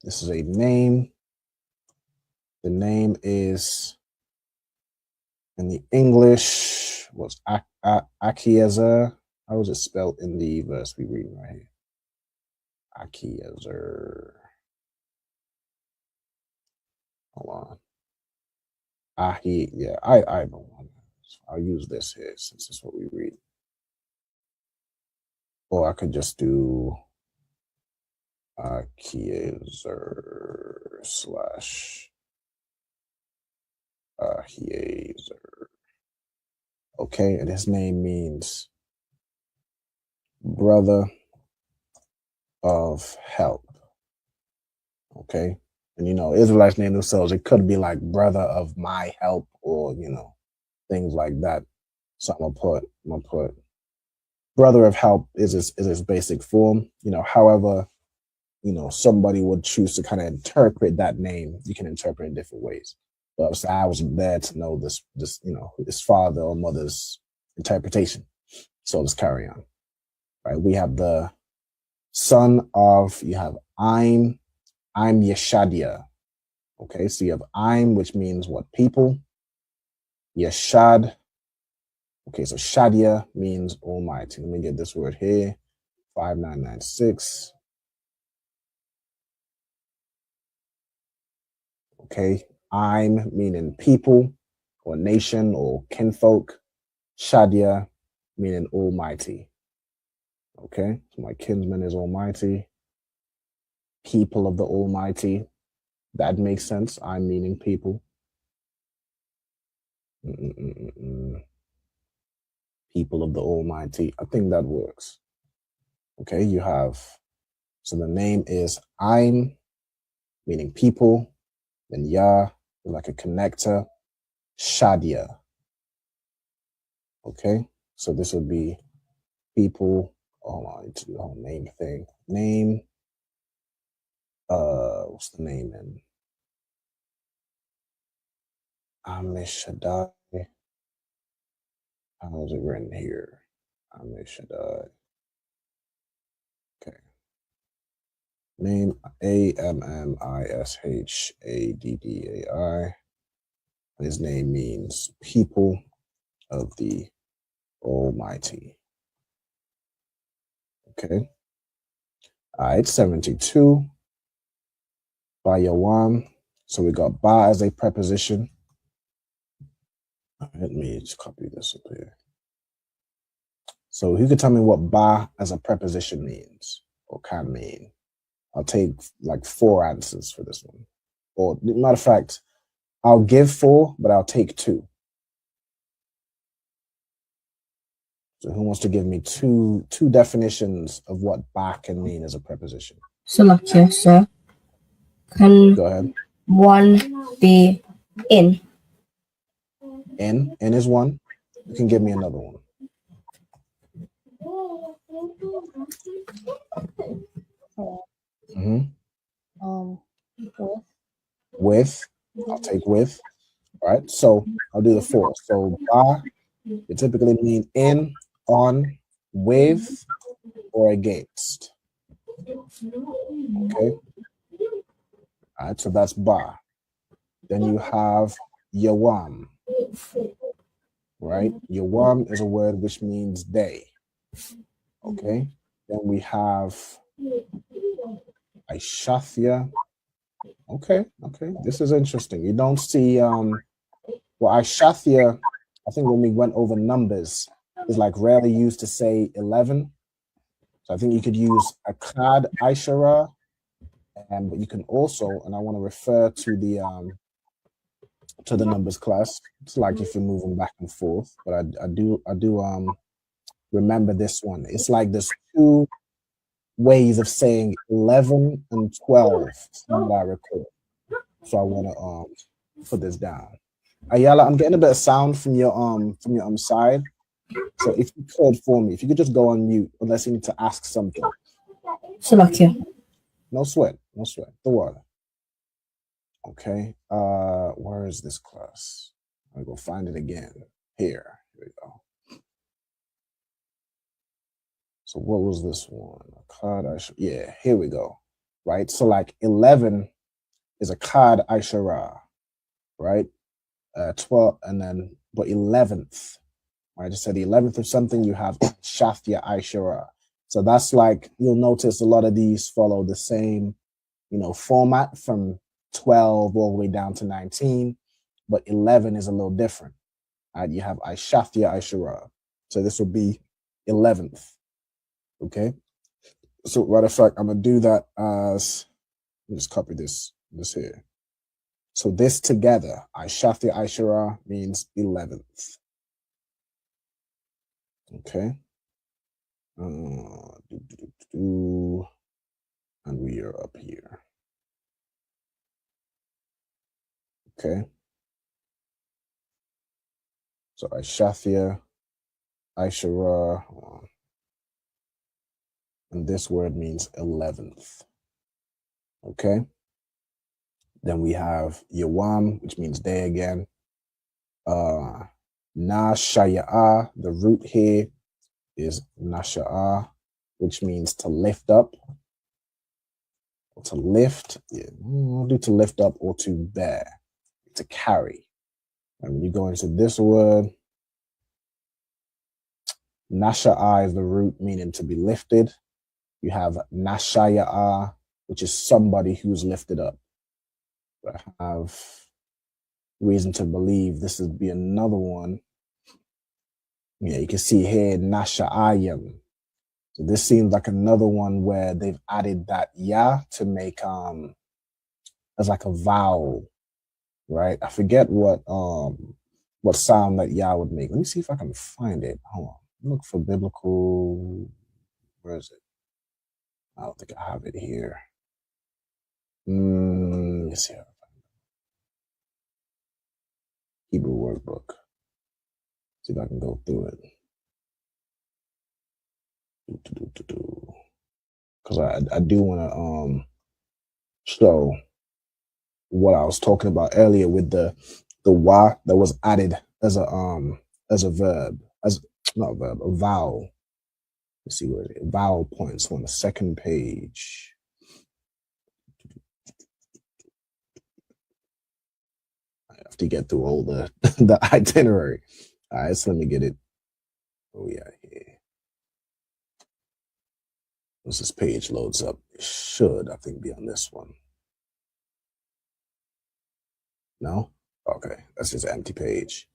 this is a name. The name is in the English was Akiezer. How is it spelled in the verse we read right here? Akiezer. Hold on. Yeah, I don't want to. I'll use this here since it's what we read. Or I could just do Akiezer / Ahiezer. Okay, and his name means brother of help. Okay, and Israelites name themselves. It could be like brother of my help, or things like that. So I'm gonna put brother of help is its basic form. However, somebody would choose to kind of interpret that name. You can interpret it in different ways. But so I wasn't there to know this, his father or mother's interpretation. So let's carry on. Right, we have the son of, you have I'm Yeshadia. Okay, so you have I'm, which means what? People. Yeshad. Okay, so Shadia means almighty. Let me get this word here. 5996. Okay, I'm meaning people or nation or kinfolk. Shadia meaning almighty. Okay, so my kinsman is almighty. People of the almighty. That makes sense. I'm meaning people. people of the Almighty. I think that works. Okay, you have, so the name is Ein, meaning people, then Yah, like a connector, Shadia. Okay, so this would be people. Oh, I need to do the whole name thing. Name, what's the name in? Amishadai. How is it written here? Amishadai. Okay. Name Ammishaddai. His name means people of the Almighty. Okay. All right, 72. By Yawam. So we got ba as a preposition. Let me just copy this up here. So who could tell me what ba as a preposition means or can mean? I'll take like 4 answers for this one. Or matter of fact, I'll give 4, but I'll take 2. So who wants to give me two definitions of what ba can mean as a preposition? Salakia, sir. Can Go ahead. one be in? In is one. You can give me another one. With. I'll take with. All right. So I'll do the 4. So ba, it typically mean in, on, with, or against. Okay. All right. So that's ba. Then you have yawam. Right? Yawam is a word which means day. Okay. Then we have Aishathia. Okay. This is interesting. You don't see Aishathia, I think when we went over numbers, is like rarely used to say 11. So I think you could use Akkad Aishara, but you can also, and I want to refer to the numbers class. It's like if you're moving back and forth, but I do remember this one. It's like there's 2 ways of saying 11 and 12 from what I recall. So I want to put this down. Ayala, I'm getting a bit of sound from your side. So if you could for me, if you could just go on mute unless you need to ask something. Salakia. No sweat. The water. Okay. Where is this class? I'll go find it again. Here we go. So what was this one? Yeah, here we go. Right. So like 11 is a Kad Aishara, right? 12 and then but 11th. I just said the 11th of something, you have Shafia Aishara. So that's like, you'll notice a lot of these follow the same, format from 12 all the way down to 19, but 11 is a little different. You have Aishafia Aishara. So this will be 11th. Okay. So matter of fact, I'm gonna do that as, let me just copy this here. So this together, Aishafia Aishara means 11th. Okay. And we are up here. Okay. So Aishafia, Aishara, and this word means 11th. Okay. Then we have Yawam, which means day again. Nashaya'a, the root here is Nasha'a, which means to lift up. Or to lift, we'll do to lift up or to bear, to carry. And when you go into this word, Nasha'a is the root, meaning to be lifted. You have Nashaya'a, which is somebody who's lifted up. I have reason to believe this would be another one. Yeah, you can see here, Nasha'ayim. So this seems like another one where they've added that ya to make as like a vowel, right? I forget what sound that ya would make. Let me see if I can find it. Hold on. look for biblical. Where is it? I don't think I have it here. Let me see. Hebrew workbook. See if I can go through it. Because I do want to show what I was talking about earlier with the wa that was added as a verb, as not a verb, a vowel. Let's see where it is. Vowel points on the second page. I have to get through all the the itinerary. All right, so let me get it. Oh yeah, here. Once this page loads up, it should, I think, be on this one. No? Okay, that's just an empty page.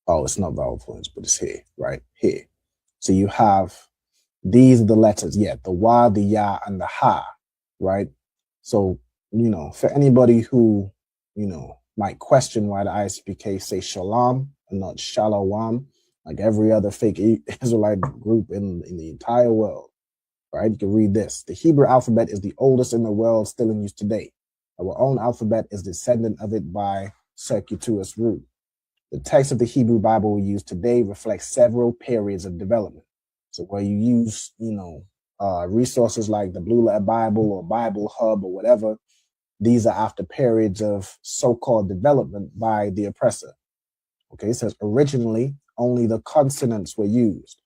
Oh, it's not vowel points, but it's here, right? Here. So you have, these are the letters, yeah, the wa, the ya, and the ha, right? So, for anybody who, might question why the ISUPK say shalom and not shalom, like every other fake Israelite group in the entire world, right? You can read this. The Hebrew alphabet is the oldest in the world, still in use today. Our own alphabet is descendant of it by circuitous route. The text of the Hebrew Bible we use today reflects several periods of development. So where you use, resources like the Blue Letter Bible or Bible Hub or whatever, these are after periods of so-called development by the oppressor. Okay, it says originally only the consonants were used.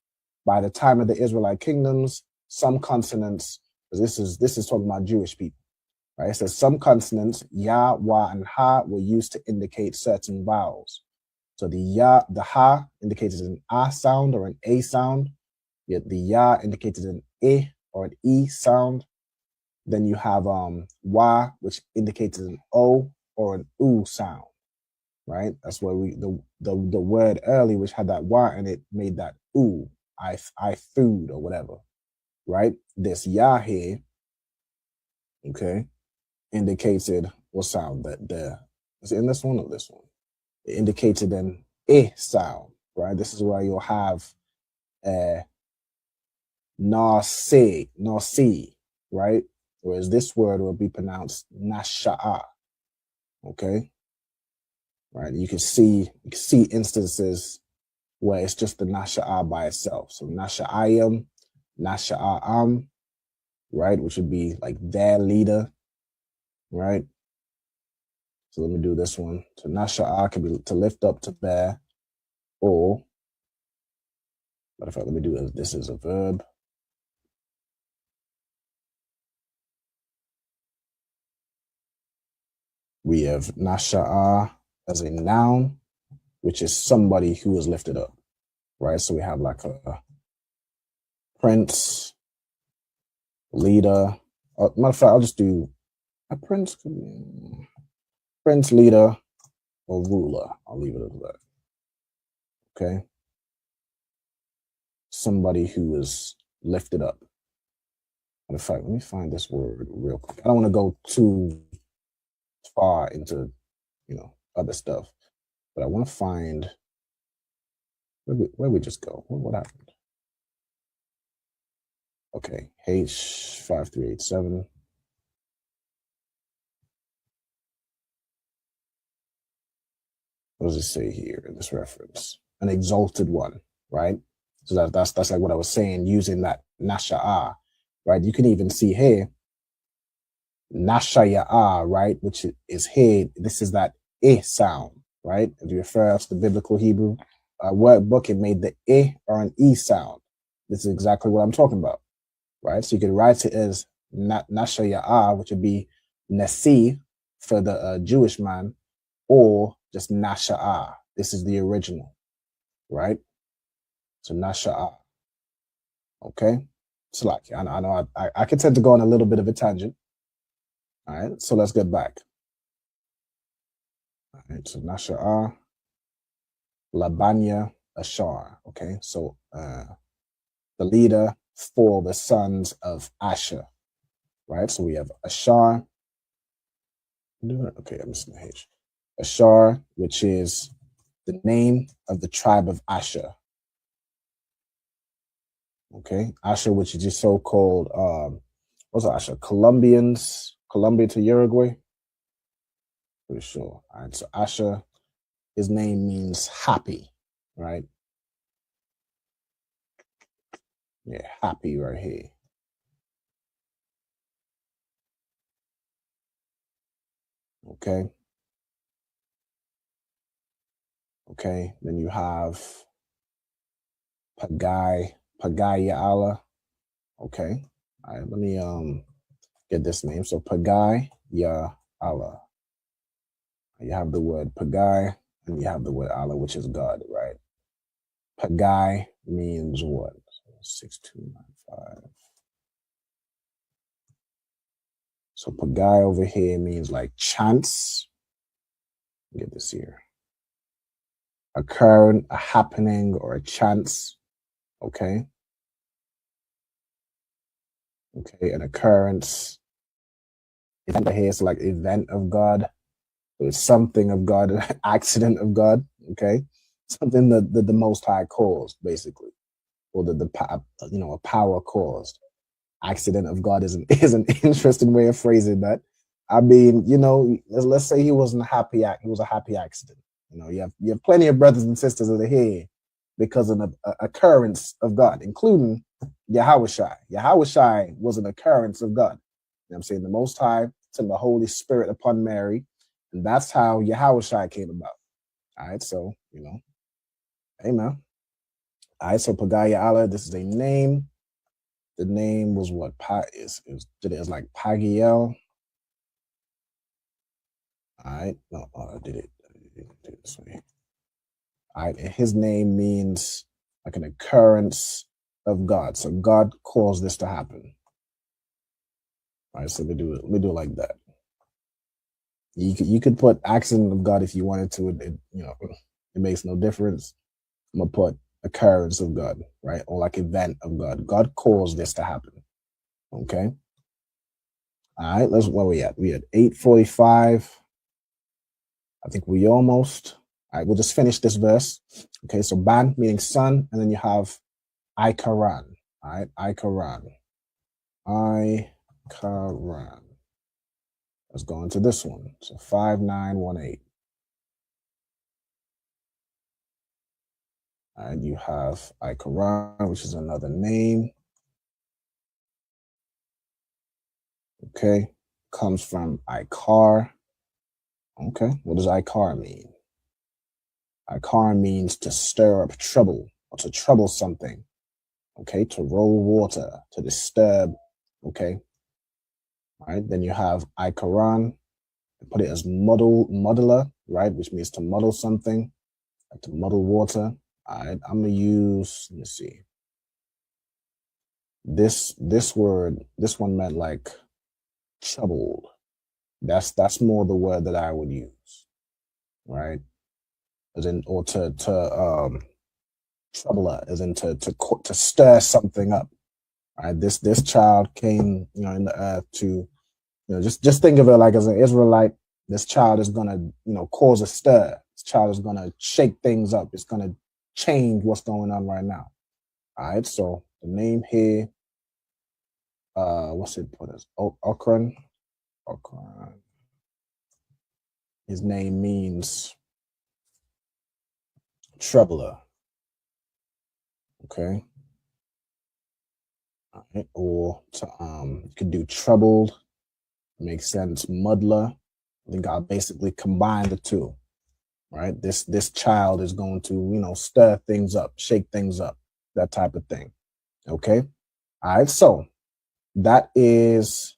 By the time of the Israelite kingdoms, some consonants, this is talking about Jewish people, right? It says some consonants, ya, wa, and ha, were used to indicate certain vowels. So the ha indicated an a sound or an a sound, yet the ya indicated an e or an e sound. Then you have wa, which indicated an o or an u sound, right? That's why the word early, which had that wa in it, made that u, I food or whatever, right? This ya here, okay, indicated what sound? Is it in this one or this one? It indicated an eh sound, right? This is where you'll have na si, right? Whereas this word will be pronounced nasha'a, okay? Right? You can see instances where it's just the nasha'a by itself. So nasha'ayim, nasha'a'am, right? Which would be like their leader, right? So let me do this one. So nasha'a can be to lift up, to bear, or, matter of fact, let me do this as a verb. We have nasha'a as a noun, which is somebody who is lifted up, right? So we have like a prince, leader. Matter of fact, I'll just do a prince, leader, or ruler. I'll leave it at that. Okay. Somebody who is lifted up. Matter of fact, let me find this word real quick. I don't want to go too far into, other stuff, but I want to find where we just go. What happened? Okay, H5387. What does it say here in this reference? An exalted one, right? So that's like what I was saying, using that nasha'a, right? You can even see here, nashaya'a, right? Which is here. This is that eh sound, right? If you refer to the biblical Hebrew workbook, it made the eh or an e sound. This is exactly what I'm talking about, right? So you could write it as nashaya'a, which would be nasi for the Jewish man, or just nasha'a. This is the original, right? So nasha'a. Okay. So like I know I can tend to go on a little bit of a tangent. All right. So let's get back. All right. So nasha'a, labanya, ashar. Okay. So the leader for the sons of Asher. Right. So we have Ashar. Okay, I'm missing the H. Ashar, which is the name of the tribe of Asher. Okay, Asher, which is just so-called, what's Asher? Colombians, Colombia to Uruguay? Pretty sure. All right, so Asher, his name means happy, right? Yeah, happy right here. Okay. Okay, then you have Pagayala. Okay. All right, let me get this name. So Pagayala. You have the word Pagai and you have the word Allah, which is God, right? Pagai means what? 6295. So Pagai over here means like chance. Get this here. Occurring, a happening, or a chance. Okay. Okay, an occurrence. Event here is like event of God. It's something of God, an accident of God. Okay. Something that the Most High caused, basically. Or a power caused. Accident of God is an interesting way of phrasing that. I mean, let's say he wasn't a happy he was a happy accident. You have plenty of brothers and sisters that are here because of an occurrence of God, including Yahushai. Yahushai was an occurrence of God. I'm saying the Most High sent the Holy Spirit upon Mary, and that's how Yahushai came about. All right, so amen. All right, so Pagaya Allah, this is a name. The name was what? It's like Pagiel. All right, no, I did it this way. All right, and his name means like an occurrence of God. So God caused this to happen. All right, so let me do it like that. You could put accident of God if you wanted to. It makes no difference. I'm gonna put occurrence of God, right? Or like event of God. God caused this to happen. Okay. All right, where we at? We at 8:45. I think we almost. All right, we'll just finish this verse. Okay, so Ban meaning son, and then you have Ikaran. All right, Ikaran. Ikaran. Let's go into this one. So 5918. All right, you have Ikaran, which is another name. Okay, comes from Ikar. Okay, what does Ikar mean? Ikar means to stir up trouble or to trouble something. Okay, to roll water, to disturb. Okay, all right, then you have Ikaran. Put it as muddler, right, which means to muddle something, like to muddle water. All right, I'm gonna use, let me see. This word, this one meant like troubled. That's more the word that I would use, right? As in, or to troubler, as in to stir something up. Right? This child came, in the earth to, just think of it like as an Israelite. This child is gonna, cause a stir. This child is gonna shake things up. It's gonna change what's going on right now. All right. So the name here, what's it put as? Okran. His name means troubler. Okay. All right. Or to you could do troubled. Makes sense. Muddler. I think I'll basically combine the two. Right. This child is going to, stir things up, shake things up, that type of thing. Okay. All right. So that is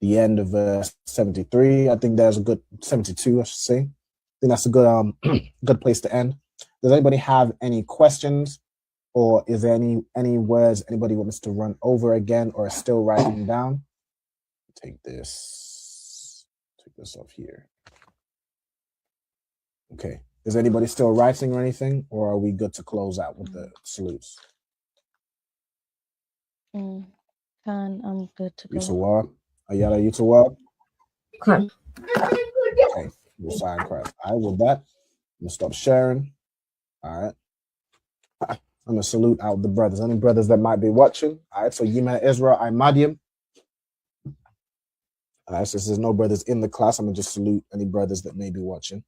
the end of verse 73. I think there's a good 72, I should say. I think that's a good good place to end. Does anybody have any questions, or is there any words anybody wants to run over again, or is still writing down? Take this off here. Okay. Is anybody still writing or anything, or are we good to close out with the salutes? Khan, I'm good to go. Yusawab. Ayala Yusawab. Khan. Okay. We'll sign Christ. All right, with that, I'm gonna stop sharing. All right. I'm gonna salute out the brothers. Any brothers that might be watching. All right. So Yemen Israel, I'm Madiam. All right. So there's no brothers in the class. I'm gonna just salute any brothers that may be watching.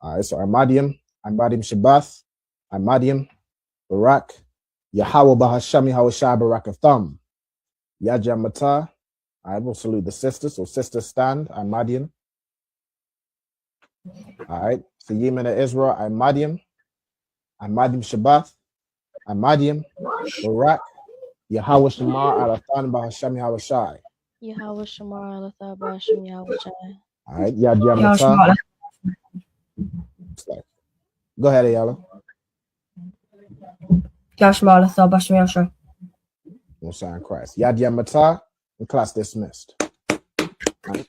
All right. So I'm Madiam Shabath, I'm Madiam Barak, Yahweh Bahashami Hawashai Barakatham, Yajam Mata. I will salute the sisters. So sisters stand. I'm Madiam. All right. So Yemen Israel, I'm Madiam Shabath, I'm Madiam Barak, Yahweh Shamar Alathan Bahashami Hawashai. Yahweh Shamar Alatha Basham Yahweh Shai. All right. Yajam Mata. Go ahead, Ayala. Yashma Alatha Basham Yashua. No sign Christ. Yad Mata, and class dismissed. Right.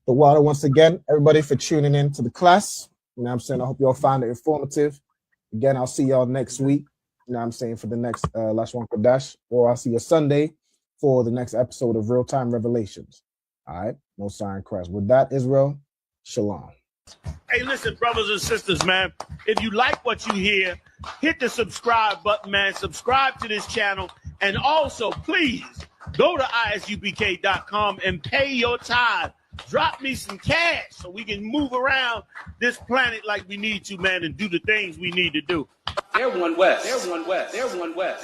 The water once again, everybody for tuning in to the class. You know what I'm saying? I hope you all found it informative. Again, I'll see y'all next week. You know what I'm saying? For the next Lashawan Qadash, or I'll see you Sunday for the next episode of Real Time Revelations. All right. No sign Christ. With that, Israel, shalom. Hey, listen, brothers and sisters, man. If you like what you hear, hit the subscribe button, man. Subscribe to this channel. And also, please, go to ISUPK.com and pay your tithe. Drop me some cash so we can move around this planet like we need to, man, and do the things we need to do. They're one West. They're one West. They're one West.